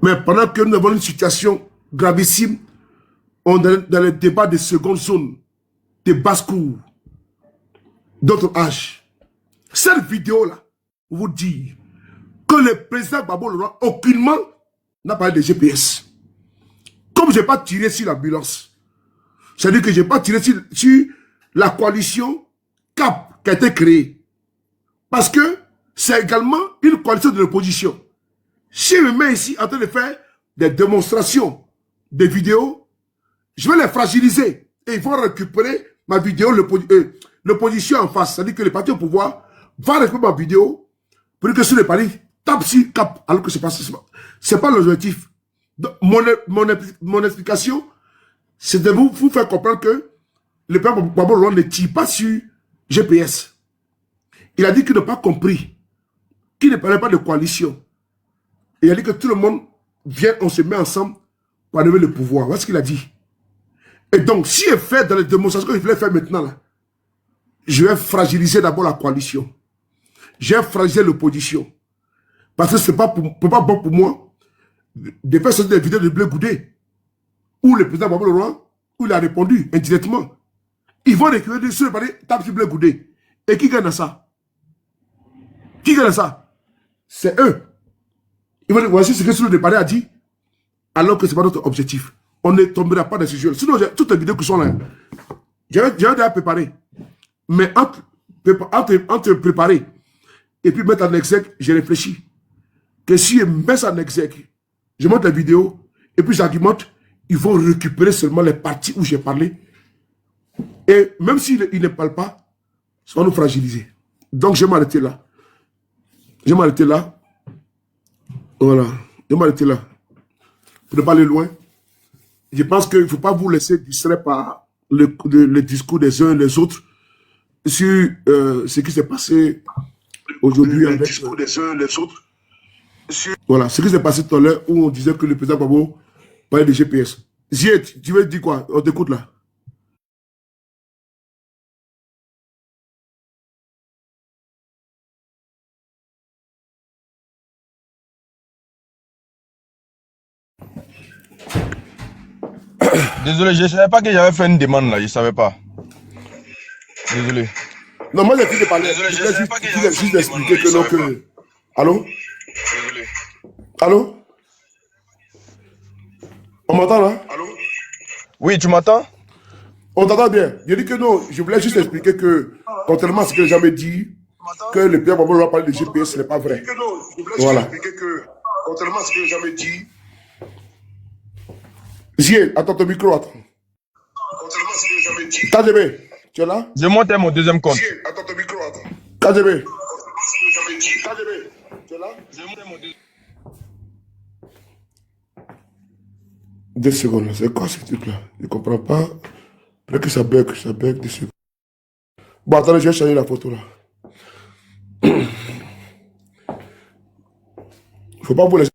Mais pendant que nous avons une situation gravissime, on est dans les débats de seconde zone, de basse-cour, d'autres âges. Cette vidéo-là, vous dit que le président Gbagbo Leroy, aucunement, n'a parlé de GPS. Comme je n'ai pas tiré sur l'ambulance, c'est-à-dire que je n'ai pas tiré sur la coalition CAP qui a été créée. Parce que c'est également une coalition de l'opposition. Si je me mets ici en train de faire des démonstrations, des vidéos, je vais les fragiliser. Et ils vont récupérer ma vidéo, l'opposition en face. C'est-à-dire que le parti au pouvoir va récupérer ma vidéo pour que sur le parti tape sur CAP. Alors que c'est pas l'objectif. Mon explication, c'est de vous faire comprendre que le père Gbagbo ne tire pas sur GPS. Il a dit qu'il n'a pas compris, qu'il ne parlait pas de coalition. Et il a dit que tout le monde vient, on se met ensemble pour lever le pouvoir. Voilà ce qu'il a dit. Et donc, si il fait dans les démonstrations qu'il voulait faire maintenant, là, je vais fragiliser d'abord la coalition. Je vais fragiliser l'opposition. Parce que ce n'est pas bon pour moi de faire sortir des vidéos de Blé Goudé, où le président Gbagbo Leroy, où il a répondu indirectement. Ils vont récupérer sur le palais, tape sur Blé Goudé. Et qui gagne à ça? Qui gagne à ça? C'est eux. Ils vont dire, voici ce que sur le palais a dit, alors que ce n'est pas notre objectif. On ne tombera pas dans ce jeu. Sinon, toutes les vidéos qui sont là, j'ai déjà préparé. Mais entre préparer et puis mettre en exergue, j'ai réfléchi que si je mets ça en exergue, je monte la vidéo et puis j'argumente, ils vont récupérer seulement les parties où j'ai parlé. Et même s'ils ne parlent pas, ça va nous fragiliser. Donc je vais m'arrêter là. Je vais m'arrêter là. Voilà. Je vais m'arrêter là. Pour ne pas aller loin. Je pense qu'il ne faut pas vous laisser distraire par le discours des uns et des autres sur ce qui s'est passé aujourd'hui avec... Le discours des uns et des autres. Voilà, ce qui s'est passé tout à l'heure où on disait que le président Gbagbo parlait de GPS. Ziet, tu veux dire quoi? On t'écoute là. Désolé, je ne savais pas que j'avais fait une demande là, je ne savais pas. Désolé. Non, moi j'ai fini de parler. Désolé, je voulais juste expliquer que non, que... Allô? Désolé. Allô? On m'entend là? Allô? Oui, tu m'entends? On t'entend bien. Je dis que non, je voulais juste expliquer que, contrairement à ce que j'ai jamais dit, que le Pierre Gbagbo Leroy parle de GPS, ce n'est pas vrai. Voilà. Expliquer que, contrairement à ce que j'ai jamais dit... Zié, attends ton micro, attends. Contrairement à ce que j'ai jamais dit... KGB, tu es là? Je monte mon deuxième compte. Zié, attends ton micro, attends. KGB. KGB, tu es là? Je monte mon deuxième... 2 secondes, c'est quoi ce truc-là? Je ne comprends pas. Peut-être que ça bug, 2 secondes. Bon, attendez, je vais changer la photo là. Il ne faut pas vous laisser.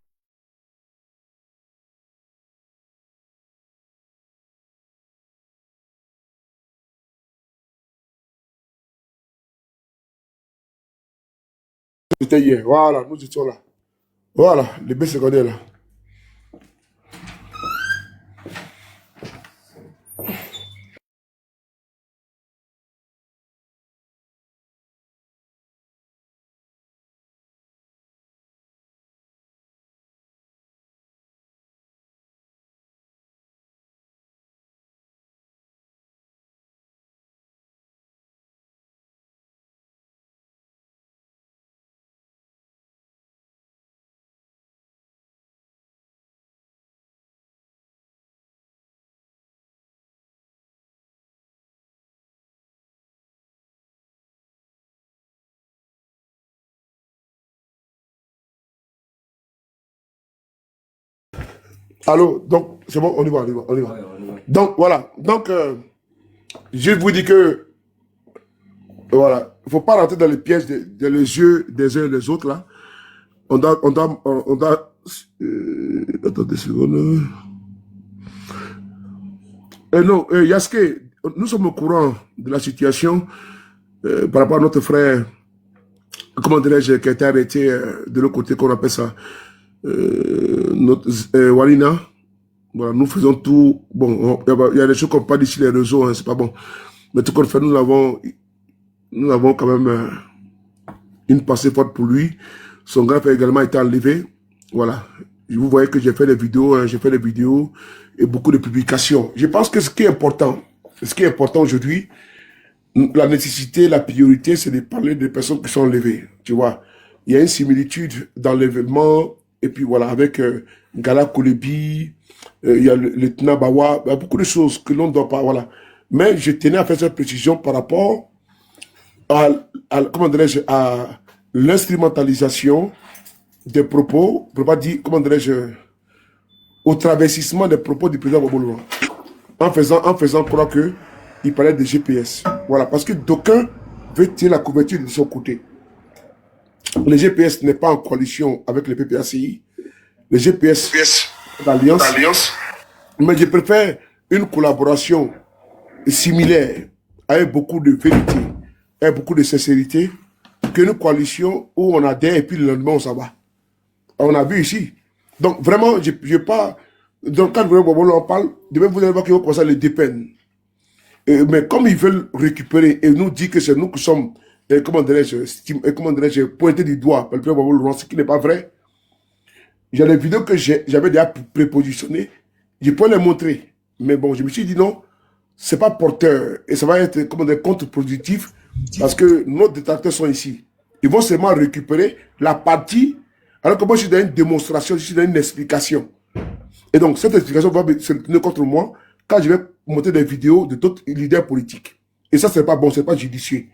C'était hier, voilà, nous étions là. Voilà, les B secondaires là. Allô, donc, c'est bon, on y va, on y va, on y va. Ouais, on y va. Donc, voilà. Donc, je vous dis que, voilà, il ne faut pas rentrer dans les pièges les yeux des uns et des autres, là. Attendez une seconde. Non, Yaske, nous sommes au courant de la situation par rapport à notre frère, comment dirais-je, qui a été arrêté de l'autre côté, qu'on appelle ça, Walina. Voilà, nous faisons tout. Bon, il y a des choses qu'on ne peut pas dire sur les réseaux, hein, c'est pas bon. Mais tout qu'on fait, nous avons quand même une pensée forte pour lui. Son grand frère a également été enlevé. Voilà. Vous voyez que j'ai fait des vidéos, hein, et beaucoup de publications. Je pense que ce qui est important aujourd'hui, la nécessité, la priorité, c'est de parler des personnes qui sont enlevées. Tu vois, il y a une similitude dans l'événement, et puis voilà, avec Gala Kolebi, il y a le lieutenant Bawa, il y a beaucoup de choses que l'on ne doit pas, voilà. Mais je tenais à faire cette précision par rapport comment dirais-je, à l'instrumentalisation des propos, pour ne pas dire, comment dirais-je, au travestissement des propos du président Bobolo, en faisant croire qu'il parlait de GPS. Voilà, parce que d'aucuns veulent tirer la couverture de son côté. Le GPS n'est pas en coalition avec le PPACI. Le GPS d'alliance. Mais je préfère une collaboration similaire, avec beaucoup de vérité, avec beaucoup de sincérité, qu'une coalition où on adhère et puis le lendemain on s'en va. On a vu ici. Donc vraiment, je pas. Dans le cadre de Bobolo, on parle, de même vous allez voir qu'ils vont commencer à les dépeindre. Mais comme ils veulent récupérer et nous dire que c'est nous qui sommes, comment dirais-je, pointés du doigt par le président Bobolo, ce qui n'est pas vrai. Il y a des vidéos que j'avais déjà prépositionnées, je peux les montrer. Mais bon, je me suis dit non, c'est pas porteur et ça va être contre-productif parce que nos détracteurs sont ici. Ils vont seulement récupérer la partie, alors que moi je suis dans une démonstration, je suis dans une explication. Et donc cette explication va se tenir contre moi quand je vais monter des vidéos de d'autres leaders politiques. Et ça, c'est pas bon, c'est pas judicieux.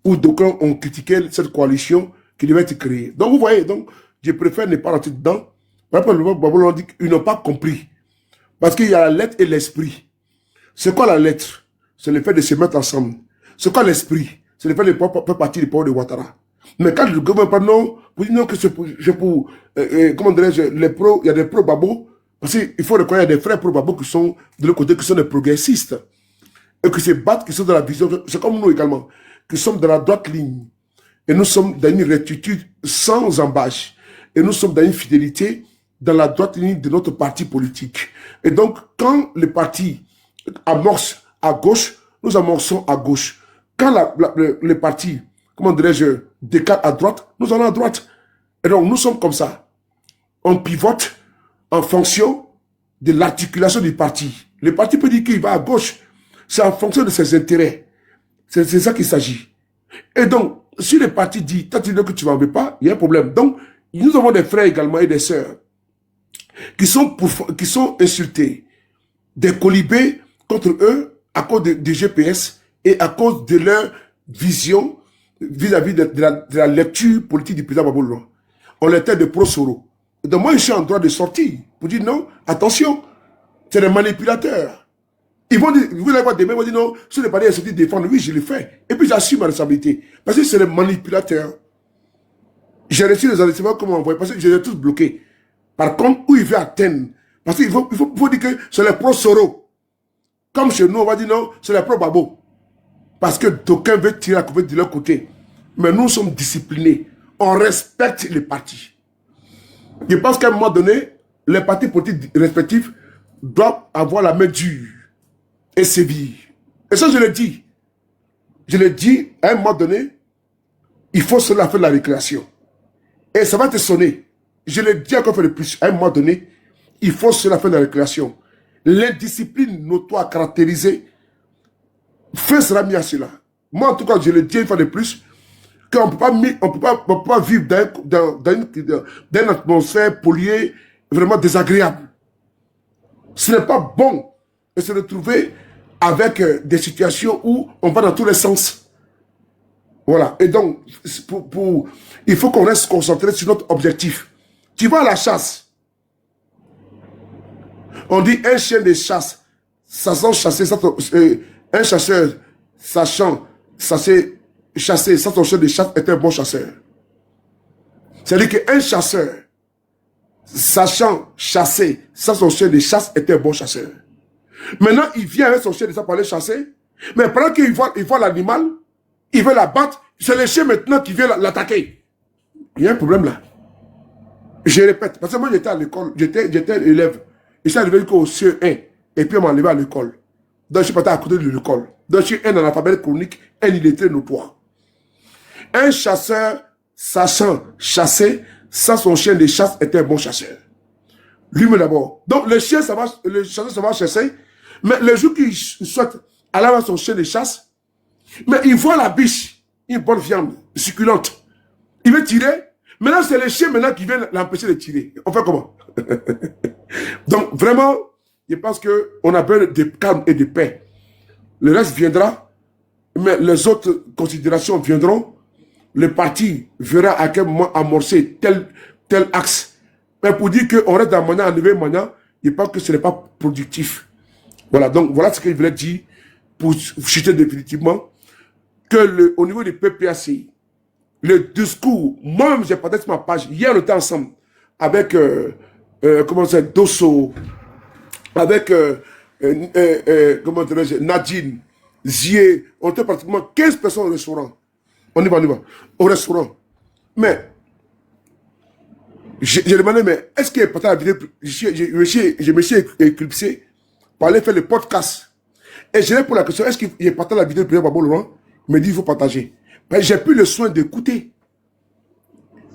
Où d'aucuns ont critiqué cette coalition qui devait être créée. Donc vous voyez, donc je préfère ne pas rentrer dedans. Par exemple, le Babylone dit qu'ils n'ont pas compris. Parce qu'il y a la lettre et l'esprit. C'est quoi la lettre? C'est le fait de se mettre ensemble. C'est quoi l'esprit? C'est le fait de faire partie du pouvoir de Ouattara. Mais quand le gouvernement parle non, vous dites non que c'est pour comment dirais-je, les pros, il y a des pro-babos. Parce qu'il faut reconnaître des frères pro-babos qui sont de l'autre côté, qui sont des progressistes. Et qui se battent, qui sont dans la vision. C'est comme nous également, qui sommes dans la droite ligne. Et nous sommes dans une rectitude sans embâche. Et nous sommes dans une fidélité dans la droite ligne de notre parti politique. Et donc, quand le parti amorce à gauche, nous amorçons à gauche. Quand le parti, comment dirais-je, décale à droite, nous allons à droite. Et donc, nous sommes comme ça. On pivote en fonction de l'articulation du parti. Le parti peut dire qu'il va à gauche. C'est en fonction de ses intérêts. C'est ça qu'il s'agit. Et donc, si le parti dit, toi tu dis que tu ne m'en veux pas, il y a un problème. Donc, nous avons des frères également et des sœurs qui sont insultés, des colibés contre eux à cause des GPS et à cause de leur vision vis-à-vis de la lecture politique du président Baboulo. On les traite de pro-Soro. Donc moi, je suis en droit de sortir pour dire non, attention, c'est des manipulateurs. Ils vont dire, vous allez voir demain, ils vont dire non, si le parti est sorti défendre, oui, je le fais. Et puis j'assume ma responsabilité. Parce que c'est des manipulateurs. J'ai reçu les enregistrements comme envoyé, parce que je les ai tous bloqués. Par contre, où il veut atteindre, parce qu'il faut dire que c'est les pro-Soro. Comme chez nous, on va dire non, c'est les pro-Babo. Parce que d'aucuns veulent tirer la couverture de leur côté. Mais nous sommes disciplinés. On respecte les partis. Je pense qu'à un moment donné, les partis politiques respectifs doivent avoir la main dure et sévir. Et ça, je le dis. Je le dis, à un moment donné, il faut cela faire la récréation. Et ça va te sonner. Je le dis encore de plus. À un moment donné, il faut cela faire la récréation. L'indiscipline notoire caractérisée, fin sera mis à cela. Moi, en tout cas, je le dis une fois de plus, qu'on ne peut pas vivre dans une atmosphère polluée vraiment désagréable. Ce n'est pas bon de se retrouver avec des situations où on va dans tous les sens. Voilà. Et donc, il faut qu'on reste concentré sur notre objectif. Tu vas à la chasse. On dit un chien de chasse, sachant chasser, un chasseur sachant chasser, sans son chien de chasse est un bon chasseur. C'est-à-dire qu'un chasseur, sachant chasser, sans son chien de chasse est un bon chasseur. Maintenant, il vient avec son chien de chasse pour aller chasser, mais pendant qu'il voit l'animal, il veut la battre, c'est le chien maintenant qui vient l'attaquer. Il y a un problème là. Je répète, parce que moi j'étais à l'école, j'étais élève. Je suis arrivé jusqu'au CE1, et puis on m'a enlevé à l'école. Donc je suis parti à côté de l'école. Donc je suis un analphabète chronique, un illettré notoire. Un chasseur sachant chasser, sans son chien de chasse, est un bon chasseur. Lui-même d'abord. Donc le chasseur ça va chasser, mais le jour qu'il souhaite aller avoir son chien de chasse, mais il voit la biche, une bonne viande, succulente. Il veut tirer. Maintenant, c'est le chien maintenant qui vient l'empêcher de tirer. On fait comment? Donc, vraiment, je pense qu'on a besoin de calme et de paix. Le reste viendra, mais les autres considérations viendront. Le parti verra à quel moment amorcer tel axe. Mais pour dire qu'on reste dans Mania, enlever Mania, je pense que ce n'est pas productif. Voilà, donc voilà ce que je voulais dire pour chuter définitivement que au niveau du PPACI, le discours, moi-même j'ai partagé sur ma page, hier on était ensemble avec, comment ça, Dosso, avec, comment dirais-je, Nadine, Zié, on était pratiquement 15 personnes au restaurant. On y va, au restaurant. Mais, j'ai demandé, mais est-ce qu'il y a partagé la vidéo, je me suis éclipsé pour aller faire le podcast. Et je pour la question, est-ce qu'il y a partagé la vidéo du président Gbagbo Laurent? Il me dit, il faut partager. Ben, j'ai plus le soin d'écouter.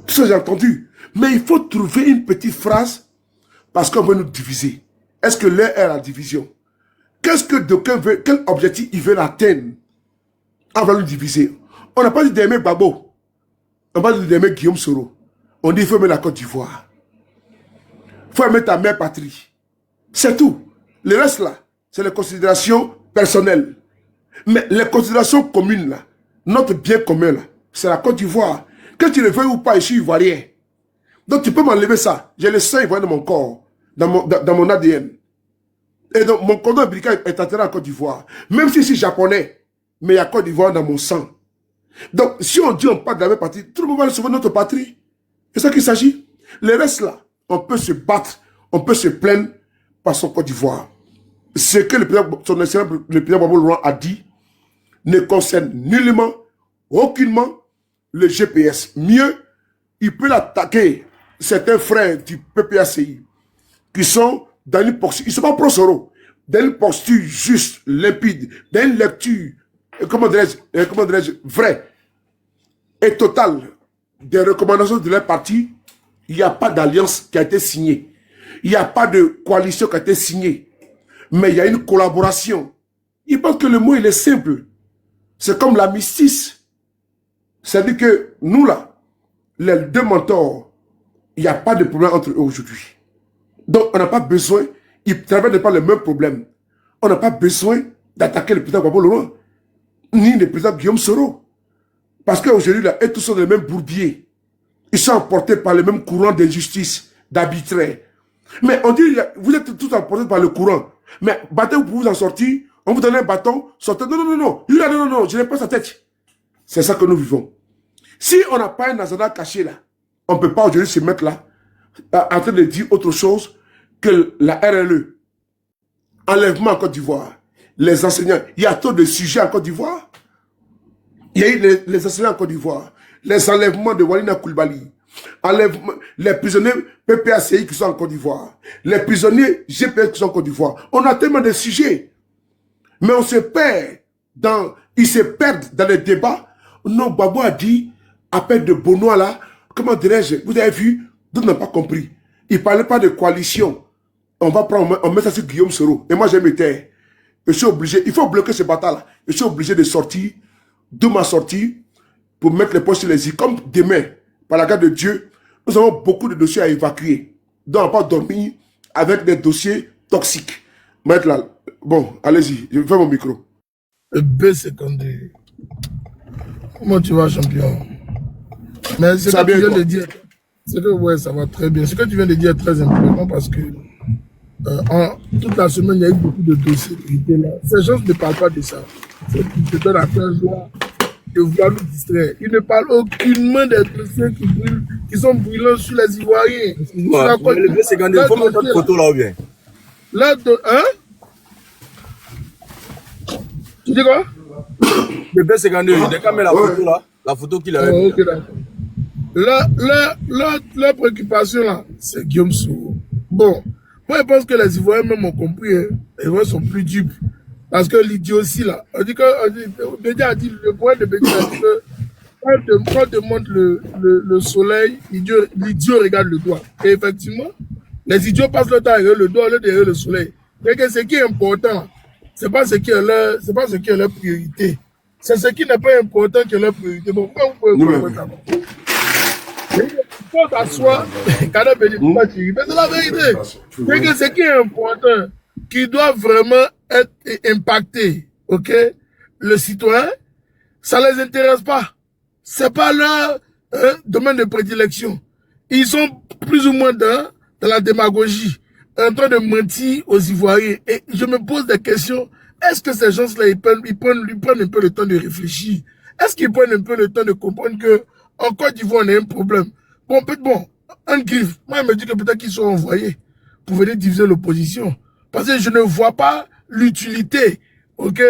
Tout ça, j'ai entendu. Mais il faut trouver une petite phrase parce qu'on veut nous diviser. Est-ce que l'heure est la division? Qu'est-ce que d'aucuns veut, quel objectif ils veulent atteindre? On va nous diviser. On n'a pas dit d'aimer Gbagbo. On n'a pas dit d'aimer Guillaume Soro. On dit qu'il faut aimer la Côte d'Ivoire. Il faut aimer ta mère patrie. C'est tout. Le reste là, c'est les considérations personnelles. Mais les considérations communes là, notre bien commun là, c'est la Côte d'Ivoire. Que tu le veuilles ou pas, je suis ivoirien. Donc tu peux m'enlever ça. J'ai le sang ivoirien dans mon corps, dans mon ADN. Et donc mon cordon ombilical est enterré en Côte d'Ivoire. Même si je suis japonais, mais il y a Côte d'Ivoire dans mon sang. Donc si on dit on parle de la même patrie, tout le monde va sauver notre patrie. C'est ça qu'il s'agit. Le reste là, on peut se battre, on peut se plaindre par son Côte d'Ivoire. Ce que le président Gbagbo Laurent a dit ne concerne nullement, aucunement le GPS. Mieux, il peut l'attaquer certains frères du PPACI qui sont dans une posture, ils ne sont pas pro-Soro, dans une posture juste, limpide, dans une lecture, comment dirais-je, vraie et totale des recommandations de leur parti. Il n'y a pas d'alliance qui a été signée. Il n'y a pas de coalition qui a été signée. Mais il y a une collaboration. Il pense que le mot, il est simple. C'est comme l'armistice. C'est-à-dire que nous, là, les deux mentors, il n'y a pas de problème entre eux aujourd'hui. Donc, on n'a pas besoin, ils ne traversent pas les mêmes problèmes. On n'a pas besoin d'attaquer le président Gbagbo Laurent, ni le président Guillaume Soro. Parce qu'aujourd'hui, là, ils tous sont dans les mêmes bourbiers. Ils sont emportés par les mêmes courants d'injustice, d'arbitraire. Mais on dit, vous êtes tous emportés par le courant. Mais battez-vous pour vous en sortir. On vous donne un bâton, sortez. Non. Non, je n'ai pas sa tête. C'est ça que nous vivons. Si on n'a pas un agenda caché là, on ne peut pas aujourd'hui se mettre là, en train de dire autre chose que la RLE. Enlèvement en Côte d'Ivoire. Les enseignants, il y a trop de sujets en Côte d'Ivoire. Il y a eu les enseignants en Côte d'Ivoire. Les enlèvements de Walina Koulibaly. Les prisonniers PPACI qui sont en Côte d'Ivoire. Les prisonniers GPS qui sont en Côte d'Ivoire. On a tellement de sujets. Mais on se perd ils se perdent dans les débats. Non, Gbagbo a dit, appel de Bonois là, comment dirais-je, vous avez vu, d'autres n'ont pas compris. Il ne parlait pas de coalition. On met ça sur Guillaume Soro. Et moi, je me tais. Je suis obligé, il faut bloquer ce bataille-là. Je suis obligé de sortir, de ma sortie, pour mettre les points sur les i. Comme demain, par la grâce de Dieu, nous avons beaucoup de dossiers à évacuer. Donc, on ne va pas dormir avec des dossiers toxiques. Mettre là. Bon, allez-y, je vais faire mon micro. B secondaire. Comment tu vas, champion? Mais ce que tu viens de dire, ouais, ça va très bien. Ce que tu viens de dire est très important parce que toute la semaine, il y a eu beaucoup de dossiers qui étaient là. Ces gens ne parlent pas de ça. Ils te donnent à faire joie de vouloir nous distraire. Ils ne parlent aucunement des dossiers qui brûlent, qui sont brûlants sur les Ivoiriens. Excuse-moi, le B52, il faut mettre notre photo là ou bien? Là, hein? Tu dis quoi? Le B52, dès qu'on met la photo là, la photo qu'il avait mis. Ok, d'accord. La préoccupation là, c'est Guillaume Soro. Bon, moi je pense que les Ivoiriens même ont compris, hein. Les Ivoiriens sont plus dupes. Parce que l'idiotie là, Bédia a dit, le point de Bédia a dit que quand on te montre le soleil, l'idiot regarde le doigt. Et effectivement, les idiots passent le temps à regarder le doigt au lieu de regarder le soleil. Mais que ce qui est important, c'est pas ce qui est leur priorité. C'est ce qui n'est pas important qui est leur priorité. Bon, pourquoi vous pouvez comprendre ça? Faut s'asseoir, mais c'est la vérité. C'est que ce qui est important, qui doit vraiment être impacté, ok, le citoyen, ça les intéresse pas. C'est pas leur domaine de prédilection. Ils sont plus ou moins dans la démagogie, en train de mentir aux Ivoiriens. Et je me pose des questions. Est-ce que ces gens-là, ils prennent un peu le temps de réfléchir? Est-ce qu'ils prennent un peu le temps de comprendre que en Côte d'Ivoire, on a un problème? Bon, un griffe. Moi, il me dit que peut-être qu'ils sont envoyés pour venir diviser l'opposition. Parce que je ne vois pas l'utilité, ok,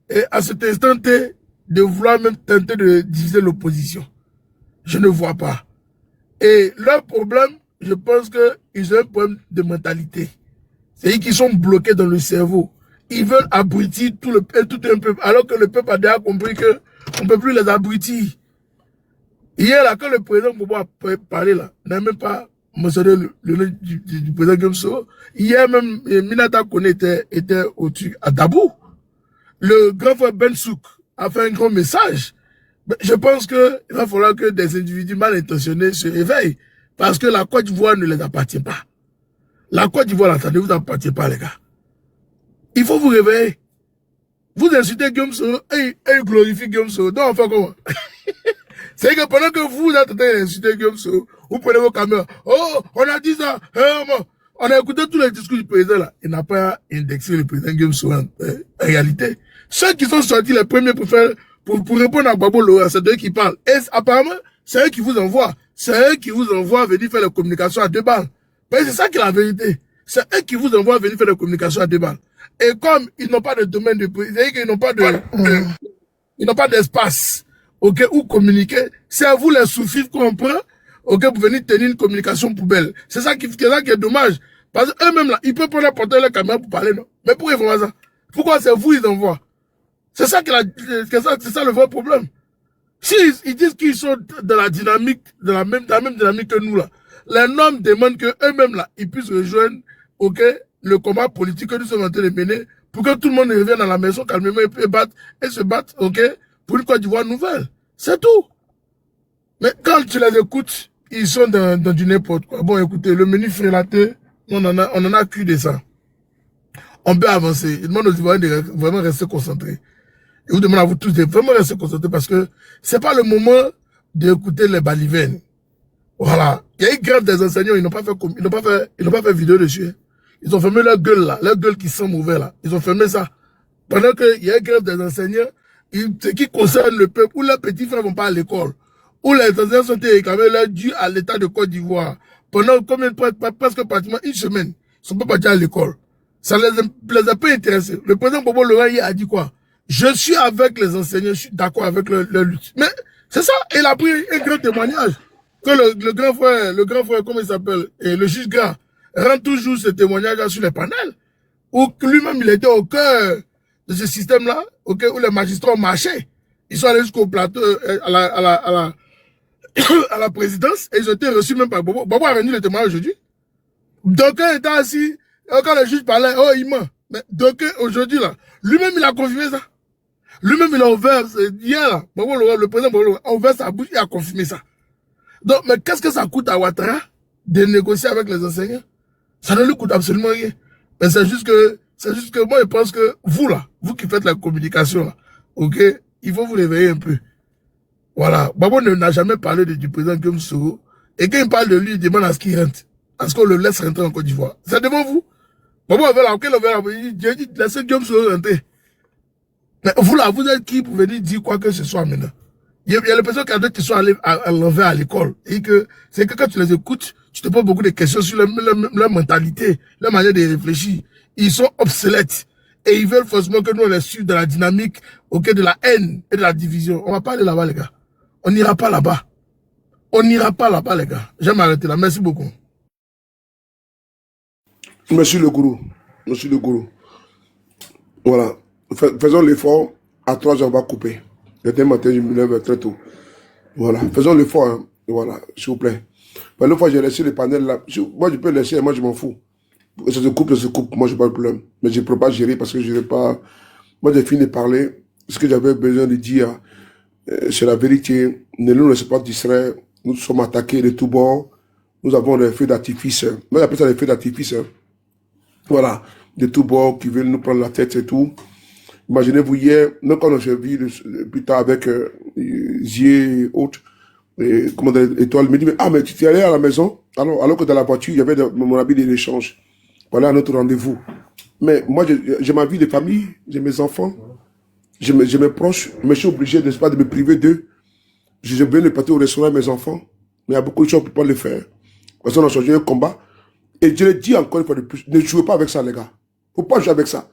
et à cet instant T, de vouloir même tenter de diviser l'opposition. Je ne vois pas. Et leur problème, je pense qu'ils ont un problème de mentalité. C'est-à-dire qu'ils sont bloqués dans le cerveau. Ils veulent abrutir tout un peuple, alors que le peuple a déjà compris qu'on ne peut plus les abrutir. Hier, là, quand le président Bobo a parlé, là, n'a même pas mentionné le nom du président Guillaume Soro. Hier même, Minata Kone était à Dabou. Le grand frère Ben Souk a fait un grand message. Je pense qu'il va falloir que des individus mal intentionnés se réveillent. Parce que la Côte d'Ivoire ne les appartient pas. La Côte d'Ivoire, attendez, vous appartient pas, les gars. Il faut vous réveiller. Vous insultez Guillaume Soro et il glorifie Guillaume Soro. Donc, enfin, comment? C'est que pendant que vous êtes en train d'insulter Guillaume Soro, vous prenez vos caméras. Oh, on a dit ça. On a écouté tous les discours du président là. Il n'a pas indexé le président Guillaume Soro en réalité. Ceux qui sont sortis les premiers pour répondre à Gbagbo Lora, c'est eux qui parlent. Et apparemment, c'est eux qui vous envoient. C'est eux qui vous envoient venir faire la communication à 2 balles. Mais c'est ça qui est la vérité. C'est eux qui vous envoient venir faire la communication à 2 balles. Et comme ils n'ont pas de domaine de c'est-à-dire qu'ils n'ont pas ils n'ont pas d'espace, ok, où communiquer, c'est à vous les sous-fifs qu'on prend, ok, pour venir tenir une communication poubelle. C'est ça qui est dommage. Parce qu'eux-mêmes là, ils peuvent prendre porter la caméra pour parler, non? Mais pourquoi ils font ça? Pourquoi c'est vous ils envoient? C'est ça c'est ça le vrai problème. Si ils disent qu'ils sont dans la dynamique, dans la même dynamique que nous là, les normes demandent que eux-mêmes là, ils puissent rejoindre, ok, le combat politique que nous sommes en train de mener pour que tout le monde revienne à la maison calmement et se battre, ok, pour une Côte d'Ivoire nouvelle. C'est tout. Mais quand tu les écoutes, ils sont dans du n'importe quoi. Bon, écoutez, le menu frélaté, on en a cul de ça. On peut avancer. Il demande aux Ivoiriens de vraiment rester concentrés. Et vous demande à vous tous de vraiment rester concentrés parce que c'est pas le moment d'écouter les balivernes. Voilà. Il y a eu grève des enseignants, ils n'ont pas fait vidéo dessus. Ils ont fermé leur gueule là, leur gueule qui sent mauvais là. Ils ont fermé ça. Pendant qu'il y a eu grève des enseignants, ce qui concerne le peuple, où leurs petits frères vont pas à l'école, où les enseignants sont réclamés leur dû à l'État de Côte d'Ivoire. Pendant presque pratiquement une semaine, ils sont pas partis à l'école. Ça les a pas intéressés. Le président Bobo Lora a dit quoi? Je suis avec les enseignants, je suis d'accord avec leur lutte. Mais c'est ça, il a pris un grand témoignage. Que le grand frère, comment il s'appelle, et le juge Gras, rend toujours ce témoignage sur les panels, où lui-même il était au cœur de ce système-là, où les magistrats ont marché. Ils sont allés jusqu'au plateau, à la présidence, et ils ont été reçus même par Bobo. Bobo a rendu le témoignage aujourd'hui. Donc, il était assis, quand le juge parlait, oh, il ment. Mais donc, aujourd'hui, là, lui-même, il a confirmé ça. Lui-même, il a ouvert, hier, là, le président Bobo a ouvert sa bouche et a confirmé ça. Donc, mais qu'est-ce que ça coûte à Ouattara de négocier avec les enseignants? Ça ne lui coûte absolument rien. Mais c'est juste que moi, je pense que vous, là, vous qui faites la communication, là, ok, il faut vous réveiller un peu. Voilà. Babo n'a jamais parlé du président Guillaume Soro. Et quand il parle de lui, il demande à ce qu'il rentre. À ce qu'on le laisse rentrer en Côte d'Ivoire. C'est devant vous. Maman avait la, quelle avait la, j'ai dit, laissez Guillaume se présenter. Mais vous là, vous êtes qui pour venir dire quoi que ce soit maintenant? Il y a les personnes qui sont allées à l'envers à l'école. Et que c'est que quand tu les écoutes, tu te poses beaucoup de questions sur leur mentalité, leur manière de réfléchir. Ils sont obsolètes. Et ils veulent forcément que nous, on les suive dans la dynamique, de la haine et de la division. On va pas aller là-bas, les gars. On n'ira pas là-bas. On n'ira pas là-bas, les gars. Je vais m'arrêter là. Merci beaucoup. Monsieur le gourou. Monsieur le gourou. Voilà. Faisons l'effort. À 3 heures, on va couper. Le dernier matin, je me lève très tôt. Voilà. Faisons l'effort. Hein. Voilà. S'il vous plaît. L'autre fois, j'ai laissé les panels là. Moi, je peux laisser. Moi, je m'en fous. Ça se coupe, ça se coupe. Moi, je n'ai pas de problème. Mais je ne peux pas gérer parce que je n'ai pas... Moi, j'ai fini de parler. Ce que j'avais besoin de dire, c'est la vérité. Ne nous laissez pas distraire. Nous sommes attaqués de tous bords. Nous avons des feux d'artifice. Moi, j'appelle ça des feux d'artifice. Voilà. De tous bords qui veulent nous prendre la tête et tout. Imaginez-vous hier, même quand on s'est vu plus tard avec Zier et autres, comment Étoile me dit, mais tu t'es allé à la maison, alors que dans la voiture, il y avait mon habit de l'échange. Voilà notre rendez-vous. Mais moi, j'ai ma vie de famille, j'ai mes enfants, j'ai mes proches, mais je suis obligé, n'est-ce pas, de me priver d'eux. Je viens de partir au restaurant avec mes enfants, mais il y a beaucoup de choses, on ne peut pas le faire. Parce qu'on a changé un combat. Et je le dis encore une fois de plus, ne jouez pas avec ça, les gars. Il ne faut pas jouer avec ça.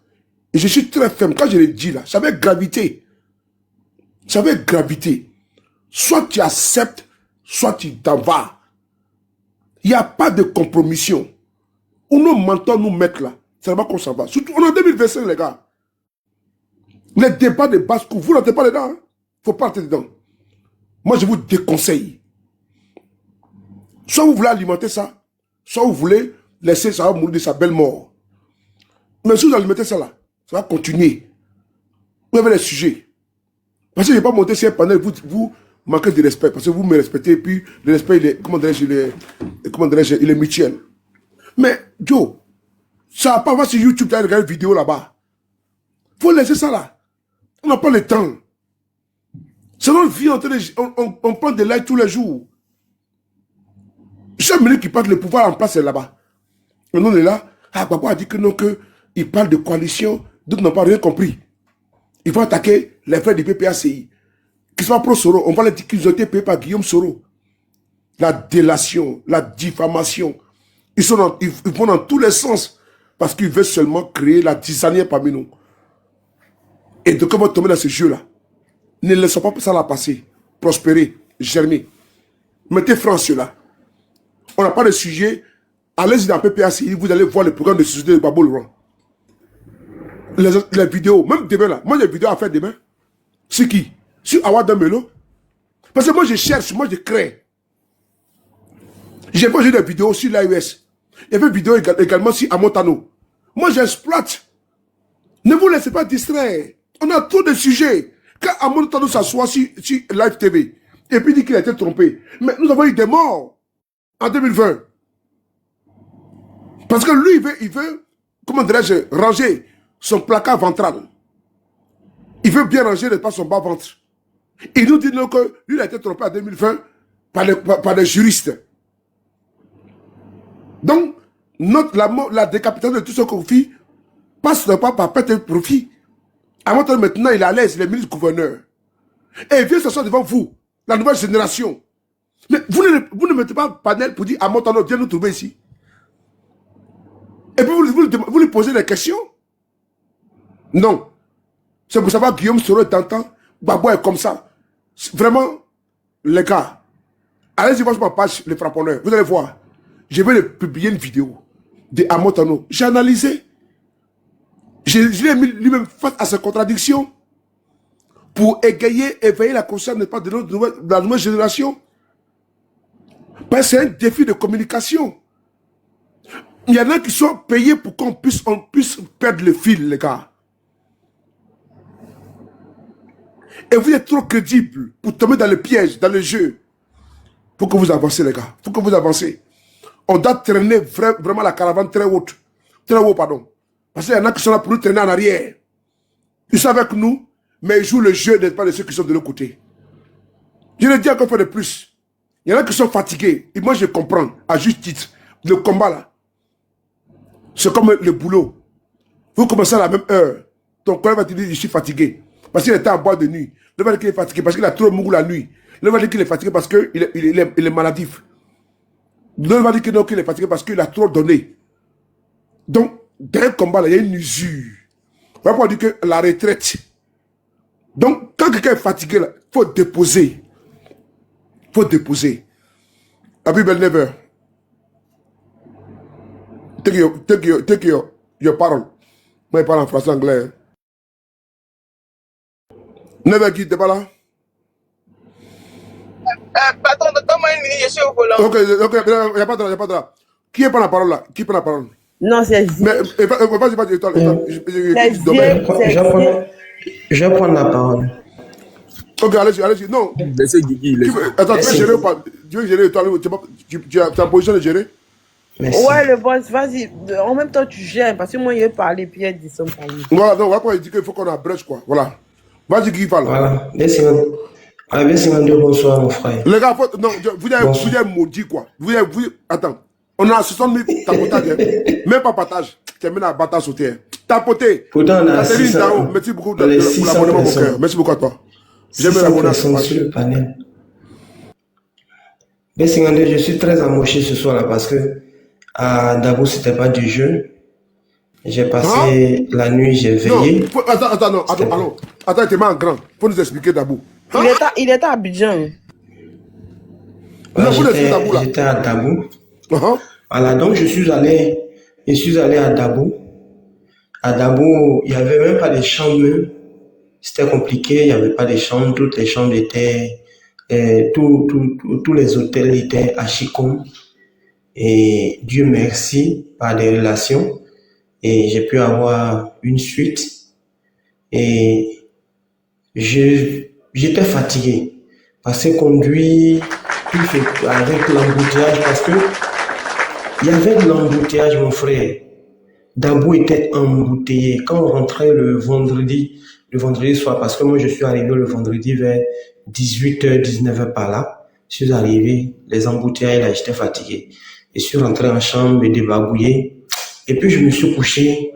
Et je suis très ferme. Quand je l'ai dit là, ça avait gravité. Ça avait gravité. Soit tu acceptes, soit tu t'en vas. Il n'y a pas de compromission. Où nous mentons, nous mettre là, c'est là-bas qu'on s'en va. Surtout, on est en 2025, les gars. Les débats de basse-cour, vous n'entrez pas dedans. Il ne faut pas entrer dedans. Moi, je vous déconseille. Soit vous voulez alimenter ça, soit vous voulez laisser ça mourir de sa belle mort. Mais si vous alimentez ça là, ça va continuer. Vous avez les sujets. Parce que je n'ai pas monté sur un panel, vous manquez de respect. Parce que vous me respectez, et puis le respect, il est, il est mutuel. Mais, Joe, ça va pas voir sur YouTube, tu as regardé une vidéo là-bas. Il faut laisser ça là. On n'a pas le temps. C'est notre vie, on prend des likes tous les jours. Chaque minute qui passe, le pouvoir en place est là-bas. Et nous, on est là. Gbagbo a dit que non, qu'il parle de coalition. D'autres n'ont pas rien compris. Ils vont attaquer les frères du PPACI. Qui sont pro-Soro. On va leur dire qu'ils ont été payés par Guillaume Soro. La délation, la diffamation. Ils vont dans tous les sens. Parce qu'ils veulent seulement créer la tisanière parmi nous. Et donc, on va tomber dans ce jeu-là. Ne laissons pas ça la passer. Prospérer, germer. Mettez franc cela. On n'a pas de sujet. Allez-y dans PPACI, vous allez voir le programme de société de Gbagbo Laurent. Les vidéos, même demain là. Moi, j'ai des vidéos à faire demain. C'est qui? Sur Awad Melo. Parce que moi, je cherche, moi, je crée. J'ai fait des vidéos sur l'AES. Il y avait une vidéo également sur Amontano. Moi, j'exploite. Ne vous laissez pas distraire. On a trop de sujets. Quand Amontano s'assoit sur Live TV, et puis dit qu'il a été trompé. Mais nous avons eu des morts en 2020. Parce que lui, il veut comment dirais-je, ranger son placard ventral. Il veut bien ranger, n'est pas son bas ventre. Il nous dit donc que lui, il a été trompé en 2020 par les juristes. Donc, la décapitation de tout ce qu'on fait passe pas par perte de profit. Maintenant, il est à l'aise, il est ministre-gouverneur. Et il vient s'asseoir devant vous, la nouvelle génération. Mais vous ne mettez pas un panel pour dire à Montano, viens nous trouver ici. Et puis vous lui posez des questions. Non. C'est pour savoir que Guillaume Soro est tentant, Gbagbo est comme ça. Vraiment, les gars, allez-y voir sur ma page, les frapponneurs. Vous allez voir. Je vais publier une vidéo de Amotano. J'ai analysé. Je l'ai mis lui-même face à ses contradictions pour éveiller la conscience pas, de la nouvelle génération. Parce que c'est un défi de communication. Il y en a qui sont payés pour qu'on puisse perdre le fil, les gars. Et vous êtes trop crédible pour tomber dans le piège, dans le jeu. Il faut que vous avancez, les gars. Il faut que vous avancez. On doit traîner vraiment la caravane très haute. Très haut, pardon. Parce qu'il y en a qui sont là pour nous traîner en arrière. Ils sont avec nous, mais ils jouent le jeu, n'est-ce pas, de ceux qui sont de l'autre côté. Je le dis encore une fois de plus. Il y en a qui sont fatigués. Et moi, je comprends, à juste titre, le combat là. C'est comme le boulot. Vous commencez à la même heure. Ton collègue va te dire, je suis fatigué. Parce qu'il était en boîte de nuit. Il va dire qu'il est fatigué parce qu'il a trop mouru la nuit. Il va dire qu'il est fatigué parce qu'il est maladif. L'autre va dire que non, qu'il est fatigué parce qu'il a trop donné. Donc, dans un combat, là, il y a une usure. On va pas dire que la retraite. Donc, quand quelqu'un est fatigué, il faut déposer. Il faut déposer. La Bible never. Take your parole. Moi, je parle en français anglais. Never qui t'es pas là? Patron, donne-moi une minute, je suis au volant. Ok, il n'y a pas de là. Qui prend la parole là? Qui prend la parole? Non, c'est Mais vas-y, toi. Je vais prendre la parole. Ok, allez-y. Non. Laissez Guigui. Attends, tu veux gérer ou pas? Tu veux gérer, toi, tu as en position de gérer? Merci. Ouais, le boss, vas-y. En même temps, tu gères, parce que moi, il vais parler, puis il dit ça. Voilà, donc après, il dit qu'il faut qu'on a brèche, quoi. Voilà. Vas-y, Guy, parle. Voilà. Merci, bonsoir, mon frère. Les gars, non, vous êtes maudit, quoi. Attends. On a 60 000 tapotages, hein. Même pas partage. Tu mets la bataille sauter. Tapoter. Pourtant, on a 600. Merci beaucoup pour l'abonnement, mon cœur. Merci beaucoup à toi. J'aime l'abonnement sur le panel. B52, je suis très amoché ce soir-là parce que à Dabo, c'était pas du jeu. J'ai passé la nuit, j'ai veillé. Non, attends, il te met en grand. Faut nous expliquer Dabo. Il était à Abidjan. J'étais à Dabo. Voilà, donc je suis allé à Dabo. À Dabo, il n'y avait même pas de chambres. C'était compliqué, il n'y avait pas de chambres. Toutes les chambres étaient... tous les hôtels étaient à Chicom. Et Dieu merci, par des relations. Et j'ai pu avoir une suite. Et j'étais fatigué. Parce que conduire avec l'embouteillage, parce que il y avait de l'embouteillage, mon frère. Dabo était embouteillé. Quand on rentrait le vendredi soir, parce que moi je suis arrivé le vendredi vers 18h, 19h par là. Je suis arrivé, les embouteillages là, j'étais fatigué. Je suis rentré en chambre et débarbouillé. Et puis je me suis couché.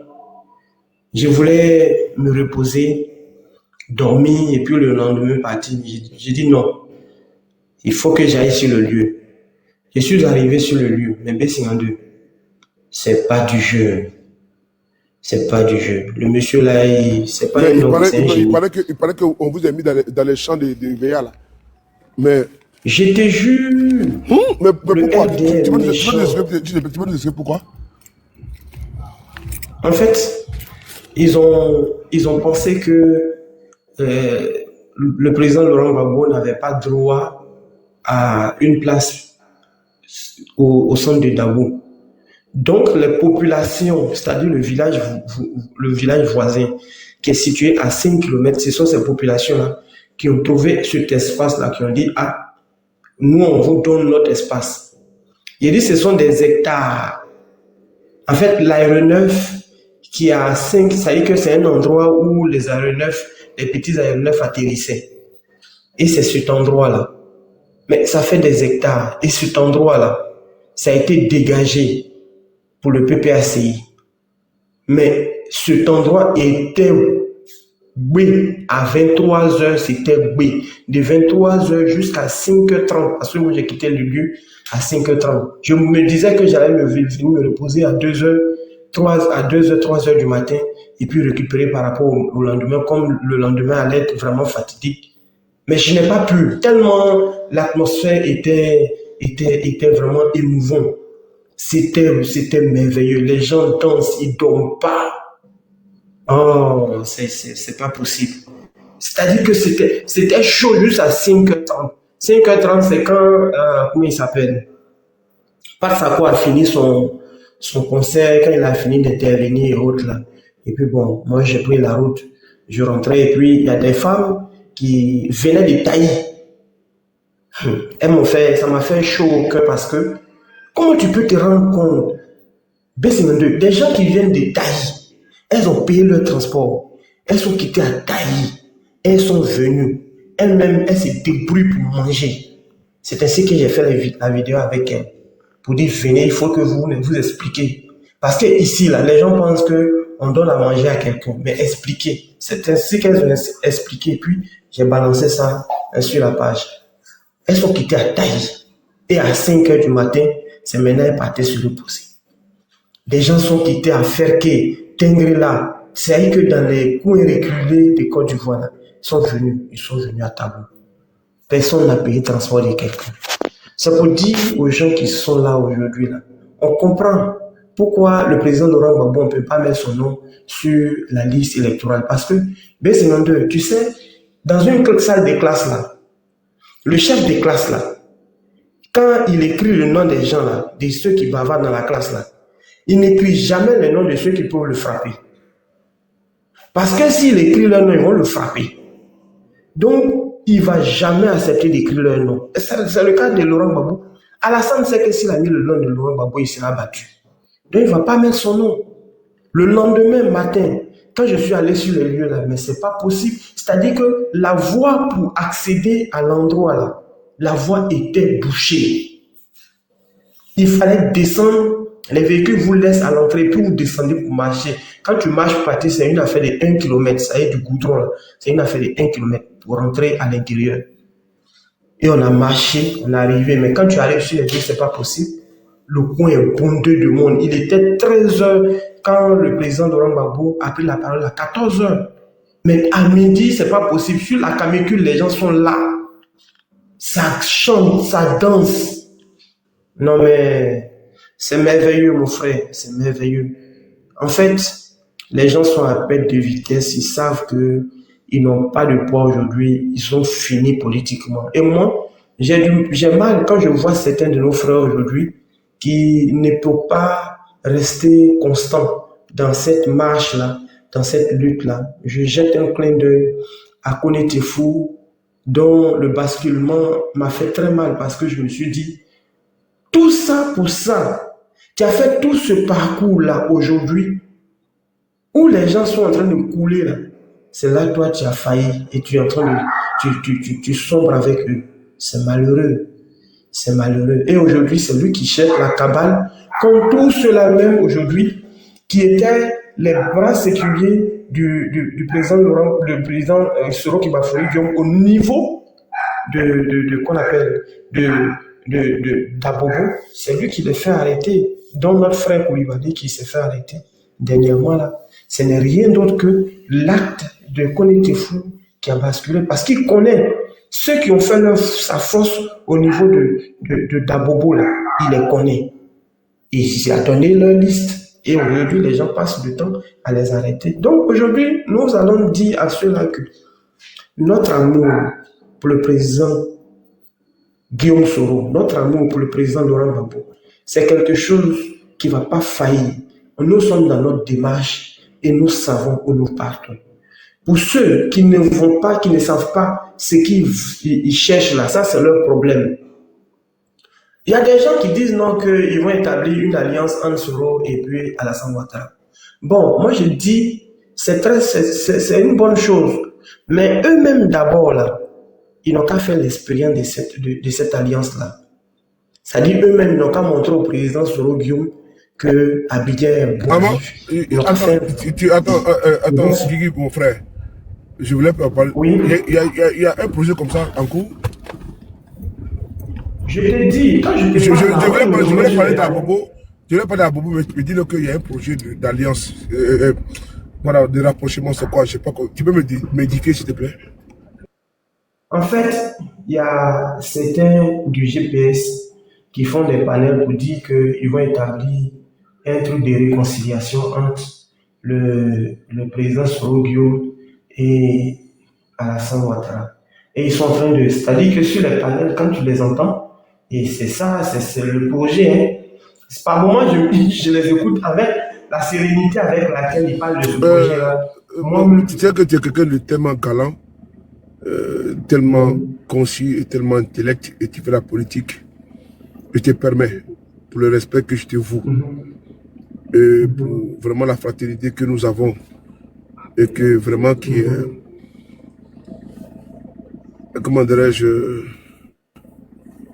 Je voulais me reposer, dormir et puis le lendemain partir. J'ai dit non. Il faut que j'aille sur le lieu. Je suis arrivé sur le lieu, mais B52, c'est pas du jeu. C'est pas du jeu. Le monsieur là, c'est pas un homme, c'est un génie. Il paraît qu'on vous a mis dans les champs de Véa là. Mais... Je te jure. Mais pourquoi? Tu peux nous expliquer pourquoi? En fait, ils ont pensé que le président Laurent Gbagbo n'avait pas droit à une place au centre de Dabo. Donc, les populations, c'est-à-dire le village voisin, qui est situé à 5 km, ce sont ces populations-là qui ont trouvé cet espace-là, qui ont dit, ah, nous, on vous donne notre espace. Il dit, ce sont des hectares. En fait, l'aéronef qui est à 5, ça veut dire que c'est un endroit où les petits aéronefs atterrissaient. Et c'est cet endroit-là. Mais ça fait des hectares. Et cet endroit-là, ça a été dégagé pour le PPACI. Mais cet endroit était oui, à 23h, c'était oui. De 23h jusqu'à 5h30, parce que moi j'ai quitté le lieu à 5h30. Je me disais que j'allais venir me reposer à 2h, 3h du matin et puis récupérer par rapport au lendemain, comme le lendemain allait être vraiment fatidique. Mais je n'ai pas pu, tellement l'atmosphère était vraiment émouvant. C'était merveilleux. Les gens dansent, ils dorment pas. Oh, c'est pas possible. C'est-à-dire que c'était chaud juste à 5h30. 5h30, c'est quand, comment il s'appelle? Parsako a fini son concert, quand il a fini d'intervenir et autres là. Et puis bon, moi j'ai pris la route. Je rentrais et puis il y a des femmes qui venaient de Taï. Ça m'a fait chaud au cœur parce que comment tu peux te rendre compte, B52, des gens qui viennent de Taï, elles ont payé leur transport, elles sont quittées à Taï, elles sont venues, elles-mêmes, elles se débrouillent pour manger. C'est ainsi que j'ai fait la vidéo avec elles, pour dire, venez, il faut que vous expliquiez. Parce que ici, là, les gens pensent qu'on donne à manger à quelqu'un. Mais expliquer. C'est ainsi qu'elles ont expliqué. Puis, j'ai balancé ça sur la page. Elles sont quittées à taille. Et à 5 h du matin, c'est maintenant elles partaient se reposer. Des gens sont quittés à Ferké, Tengrela. C'est-à-dire que dans les coins reculés de Côte d'Ivoire, là, ils sont venus à Tabou. Personne n'a payé le transport de quelqu'un. C'est pour dire aux gens qui sont là aujourd'hui, là, on comprend pourquoi le président Laurent Gbagbo ne peut pas mettre son nom sur la liste électorale. Parce que, B52, tu sais, dans une salle de classe là, le chef de classe là, quand il écrit le nom des gens là, de ceux qui bavardent dans la classe là, il n'écrit jamais le nom de ceux qui peuvent le frapper. Parce que s'il écrit leur nom, ils vont le frapper. Donc, il ne va jamais accepter d'écrire leur nom. C'est le cas de Laurent Gbagbo. Alassane sait que s'il a mis le nom de Laurent Gbagbo, il sera battu. Donc, il ne va pas mettre son nom. Le lendemain matin, quand je suis allé sur le lieu là, mais ce n'est pas possible. C'est-à-dire que la voie pour accéder à l'endroit là, la voie était bouchée. Il fallait descendre. Les véhicules vous laissent à l'entrée, puis vous descendez pour marcher. Quand tu marches pour partir, c'est une affaire de 1 km. Ça y est, du goudron là. C'est une affaire de 1 km pour rentrer à l'intérieur. Et on a marché, on est arrivé. Mais quand tu arrives sur les lieux, ce n'est pas possible. Le coin est bondé de monde. Il était 13 h quand le président Laurent Gbagbo a pris la parole à 14 h. Mais à midi, ce n'est pas possible. Sur la canicule, les gens sont là. Ça chante, ça danse. Non mais... c'est merveilleux, mon frère, c'est merveilleux. En fait, les gens sont à perte de vitesse, ils savent qu'ils n'ont pas de poids aujourd'hui, ils sont finis politiquement. Et moi, j'ai mal quand je vois certains de nos frères aujourd'hui qui ne peuvent pas rester constants dans cette marche-là, dans cette lutte-là. Je jette un clin d'œil à Koné-Tefou, dont le basculement m'a fait très mal parce que je me suis dit, tout ça pour ça. Tu as fait tout ce parcours-là aujourd'hui où les gens sont en train de couler là. C'est là que toi tu as failli et tu es en train de... Tu sombres avec eux. C'est malheureux. C'est malheureux. Et aujourd'hui, c'est lui qui cherche la cabale comme tous ceux-là même aujourd'hui qui étaient les bras séculiers du président Laurent, le président Soro Kibafori Guillaume au niveau qu'on appelle d'Abobo. C'est lui qui les fait arrêter. Dont notre frère Koulibaly qui s'est fait arrêter dernièrement là, ce n'est rien d'autre que l'acte de Koné-Tefou qui a basculé parce qu'il connaît ceux qui ont fait sa force au niveau de Dabobo là, il les connaît. Et il a donné leur liste et aujourd'hui les gens passent du temps à les arrêter. Donc aujourd'hui, nous allons dire à ceux-là que notre amour pour le président Guillaume Soro, notre amour pour le président Laurent Gbagbo, c'est quelque chose qui ne va pas faillir. Nous sommes dans notre démarche et nous savons où nous partons. Pour ceux qui ne vont pas, qui ne savent pas ce qu'ils cherchent là, ça c'est leur problème. Il y a des gens qui disent non, qu'ils vont établir une alliance entre Soro et puis Alassane Ouattara. Bon, moi je dis, c'est une bonne chose. Mais eux-mêmes d'abord là, ils n'ont qu'à faire l'expérience de cette alliance-là. C'est-à-dire eux-mêmes n'ont qu'à montrer au président Soro Guillaume que Abidjan est bon. Attends, Guigui, mon frère. Je voulais parler. Oui. Il y a un projet comme ça en cours. Je t'ai dit, quand je voulais parler d'Abobo. Je voulais parler d'Abobo, mais tu me dis qu'il y a un projet d'alliance. Voilà, de rapprochement, c'est quoi? Je sais pas. Tu peux m'indiquer, s'il te plaît? En fait, il y a certains du GPS qui font des panels pour dire qu'ils vont établir un truc de réconciliation entre le président Soro Guillaume et Alassane Ouattara. Et ils sont en train de... C'est-à-dire que sur les panels, quand tu les entends, et c'est ça, c'est le projet. Hein. Par moments, je les écoute avec la sérénité avec laquelle ils parlent de ce projet-là. Tu sais que tu es quelqu'un de tellement galant, tellement concis et tellement intellect, et tu fais la politique. Je te permets, pour le respect que je te voue, et pour vraiment la fraternité que nous avons, et que vraiment qui est, comment dirais-je,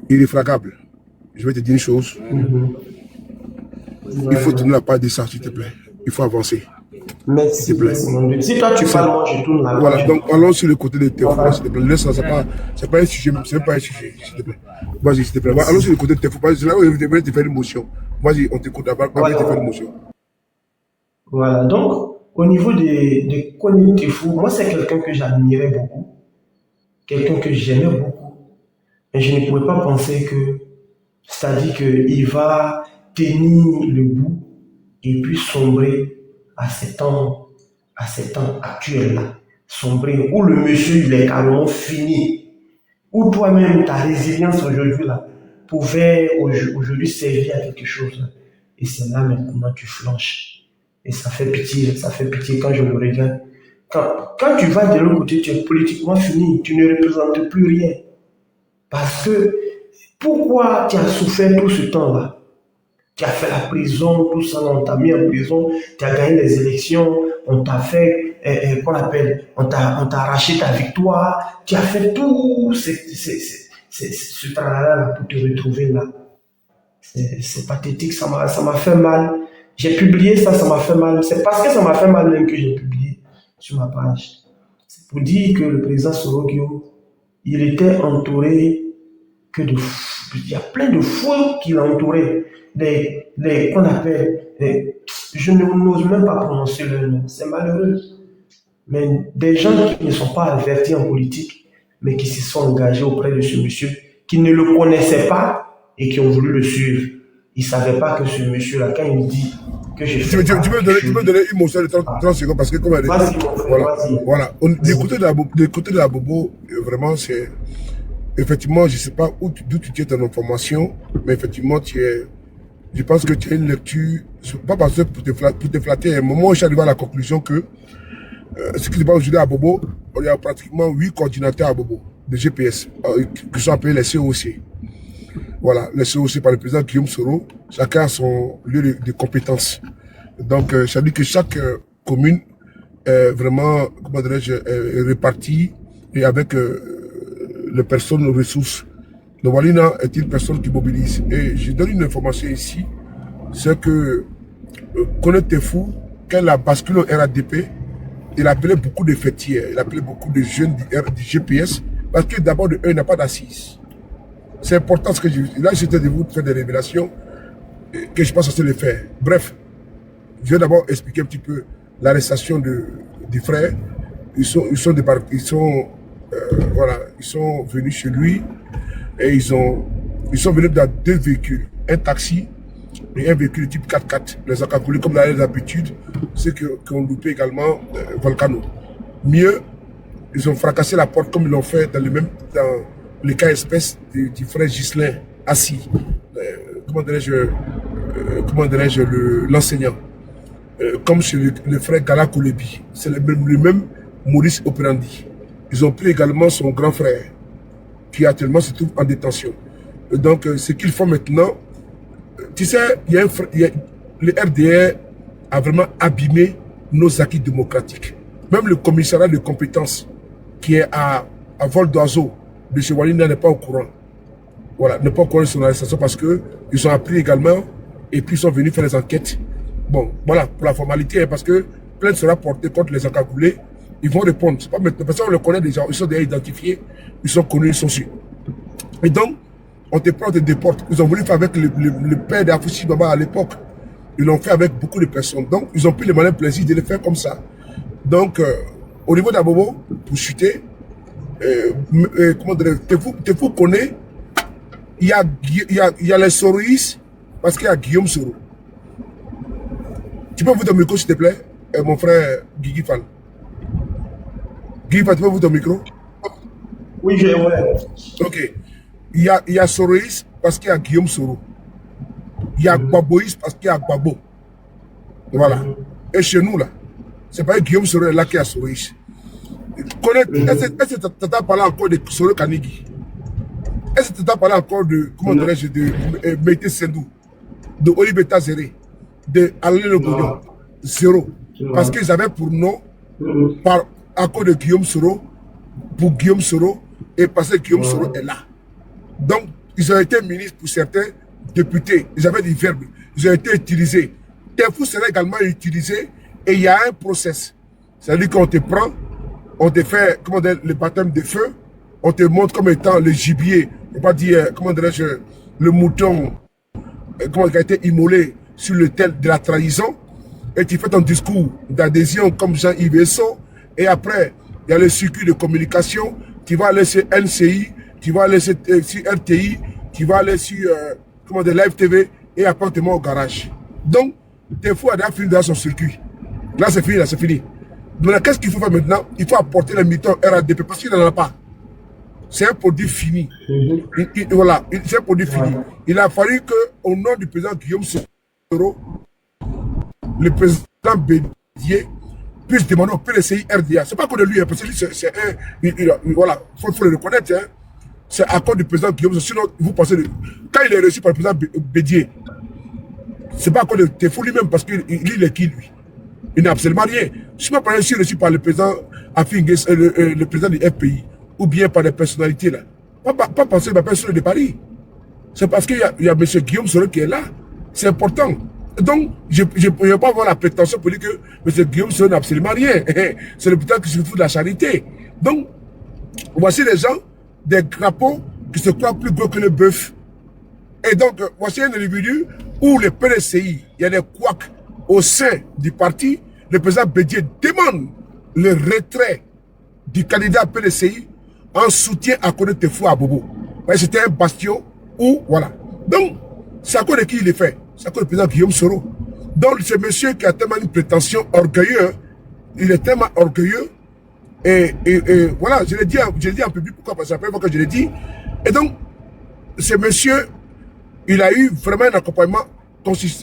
irréfragable. Je vais te dire une chose. Il faut tourner la page de ça, s'il te plaît. Il faut avancer. Merci, merci mon Dieu. Si toi tu parles, moi je tourne la page. Voilà, donc allons sur le côté de Tefou, s'il te plaît. Laisse ça, c'est pas un sujet, c'est pas un sujet, s'il te plaît. Vas-y, s'il te plaît. Allons sur le côté de Tefou. C'est là où il devrait te faire une motion. Vas-y, on t'écoute d'abord, après te faire une motion. Voilà, donc au niveau de Kone Tefou, moi c'est quelqu'un que j'admirais beaucoup, quelqu'un que j'aimais beaucoup. Et je ne pouvais pas penser que, c'est-à-dire qu'il va tenir le bout et puis sombrer à ces temps actuels-là. Sombrer, où le monsieur il est carrément fini, où toi-même ta résilience aujourd'hui-là pouvait aujourd'hui servir à quelque chose. Et c'est là maintenant tu flanches. Et ça fait pitié quand je le regarde. Quand tu vas de l'autre côté, tu es politiquement fini, tu ne représentes plus rien. Parce que, pourquoi tu as souffert tout ce temps-là? Tu as fait la prison, tout ça, on t'a mis en prison, tu as gagné les élections, on t'a fait, on t'a arraché ta victoire, tu as fait tout ce travail-là pour te retrouver là. C'est pathétique, ça m'a fait mal. J'ai publié ça m'a fait mal. C'est parce que ça m'a fait mal même que j'ai publié sur ma page. C'est pour dire que le président Sorogio, il était entouré il y a plein de fous qui l'entouraient. Qu'on appelle, je n'ose même pas prononcer leur nom, c'est malheureux. Mais des gens qui ne sont pas avertis en politique, mais qui se sont engagés auprès de ce monsieur, qui ne le connaissaient pas et qui ont voulu le suivre. Ils ne savaient pas que ce monsieur-là, quand il dit que j'ai fait... Tu peux donner une motion de 30 secondes parce que comme elle est... Vas-y, mon frère, vas-y. Voilà. Du côté de la Bobo, vraiment, c'est... Effectivement, je ne sais pas d'où tu tiens ton information, mais effectivement, je pense que tu as une lecture, pas parce que pour te flatter, à un moment où je suis arrivé à la conclusion que ce qui se passe aujourd'hui à Bobo, il y a pratiquement 8 coordinateurs à Bobo, de GPS, qui sont appelés les COC. Voilà, les COC par le président Guillaume Soro, chacun a son lieu de compétence. Donc, ça dit que chaque commune est vraiment, comment dirais-je, répartie et avec les personnes aux ressources. Le Walina est une personne qui mobilise. Et je donne une information ici, c'est que Kone Tefou, quand il a basculé au RADP, il appelait beaucoup de fêtiers, il appelait beaucoup de jeunes du GPS, parce que d'abord, il n'a pas d'assises. C'est important ce que je dis. Là, j'étais de vous faire des révélations que je pense que c'est le faire. Bref, je vais d'abord expliquer un petit peu l'arrestation du frère. Ils sont venus chez lui et ils sont venus dans 2 véhicules, un taxi et un véhicule type 4x4. Les Akakoulés, comme dans les habitudes, ceux qui ont loupé également Volcano. Mieux, ils ont fracassé la porte comme ils l'ont fait dans le cas espèce du frère Ghislain assis. Comment dirais-je, l'enseignant. Comme chez le frère Gala Koulebi. C'est le même Maurice Operandi. Ils ont pris également son grand frère, qui actuellement se trouve en détention. Donc, ce qu'ils font maintenant, tu sais, le RDR a vraiment abîmé nos acquis démocratiques. Même le commissariat de compétences qui est à vol d'oiseau de chez Walina n'est pas au courant. Voilà, n'est pas au courant de son arrestation parce qu'ils ont appris également et puis ils sont venus faire les enquêtes. Bon, voilà, pour la formalité, parce que plainte sera portée contre les encagoulés. Ils vont répondre. C'est pas maintenant. Parce qu'on le connaît déjà. Ils sont déjà identifiés. Ils sont connus. Ils sont sûrs. Et donc, on te prend, on te déporte. Ils ont voulu faire avec le père d'Afouchi Baba à l'époque. Ils l'ont fait avec beaucoup de personnes. Donc, ils ont pris le malin plaisir de le faire comme ça. Donc, au niveau d'Abobo, pour chuter, comment dire, Tefou connaît, il y a les Soroïs, parce qu'il y a Guillaume Soro. Tu peux ouvrir ton micro, s'il te plaît, mon frère Guigui Fall. Guy, tu peux ouvrir ton micro? Oui, j'ai ouvert. Ok. Il y a Soroïs parce qu'il y a Guillaume Soro. Il y a Gbaboïs parce qu'il y a Gbabo. Voilà. Et chez nous, là, c'est pas Guillaume Soro là qui a Soroïs. Est-ce que tu as parlé encore de Soro Kanigi? Est-ce que tu as parlé encore de, comment dirais-je, de Meïté Sendou, de Olibeta Zéré, de Alain Le Gouillon? Zéro. Parce qu'ils avaient pour nom, à cause de Guillaume Soro, pour Guillaume Soro, et parce que Guillaume Soro est là. Donc, ils ont été ministres pour certains, députés. Ils avaient des verbes. ils ont été utilisés. Tefou sera également utilisé et il y a un process. C'est-à-dire qu'on te prend, on te fait, comment dire, le baptême de feu, on te montre comme étant le gibier, on ne pas dire, comment dirais-je, le mouton, comment il a été immolé sur l'autel de la trahison, et tu fais ton discours d'adhésion comme Jean-Yves Esson, et après, il y a le circuit de communication, tu vas aller sur NCI, tu vas aller sur RTI, tu vas aller sur, comment dire, Live TV, et après, tu mets au garage. Donc, des fois, il a fini dans son circuit. Là, c'est fini, là, c'est fini. Maintenant, qu'est-ce qu'il faut faire maintenant? Il faut apporter les mitons RADP parce qu'il n'en a pas. C'est un produit fini. Voilà, c'est un produit fini. Il a fallu qu'au nom du président Guillaume Soro, le président Bédier puisse demander au PDCI RDA. Ce n'est pas que de lui, parce que lui, c'est un. Voilà, il faut le reconnaître. Hein. C'est à cause du président Guillaume Soro. Sinon, vous pensez. Quand il est reçu par le président Bédier, ce n'est pas à cause de Tefou lui-même, parce qu'il est qui, lui? Il n'a absolument rien. Je ne suis pas reçu par le président Afingues, le président du FPI, ou bien par des personnalités là. Pas penser à la personne de Paris. C'est parce qu'il y a M. Guillaume Soro qui est là. C'est important. Donc, je ne vais pas avoir la prétention pour dire que M. Guillaume Soro n'a absolument rien. C'est le président qui se fout de la charité. Donc, voici les gens, des crapauds qui se croient plus gros que le bœuf. Et donc, voici un individu où le PDCI, il y a des couacs au sein du parti. Le président Bédier demande le retrait du candidat PDCI en soutien à Kone Tefou à Bobo. C'était un bastion où, voilà. Donc, c'est à cause de qui il est fait? C'est à cause du président Guillaume Soro. Donc, ce monsieur qui a tellement une prétention orgueilleuse, il est tellement orgueilleux, et voilà, je l'ai dit en public, pourquoi? Parce que c'est la première fois que je l'ai dit. Et donc, ce monsieur, il a eu vraiment un accompagnement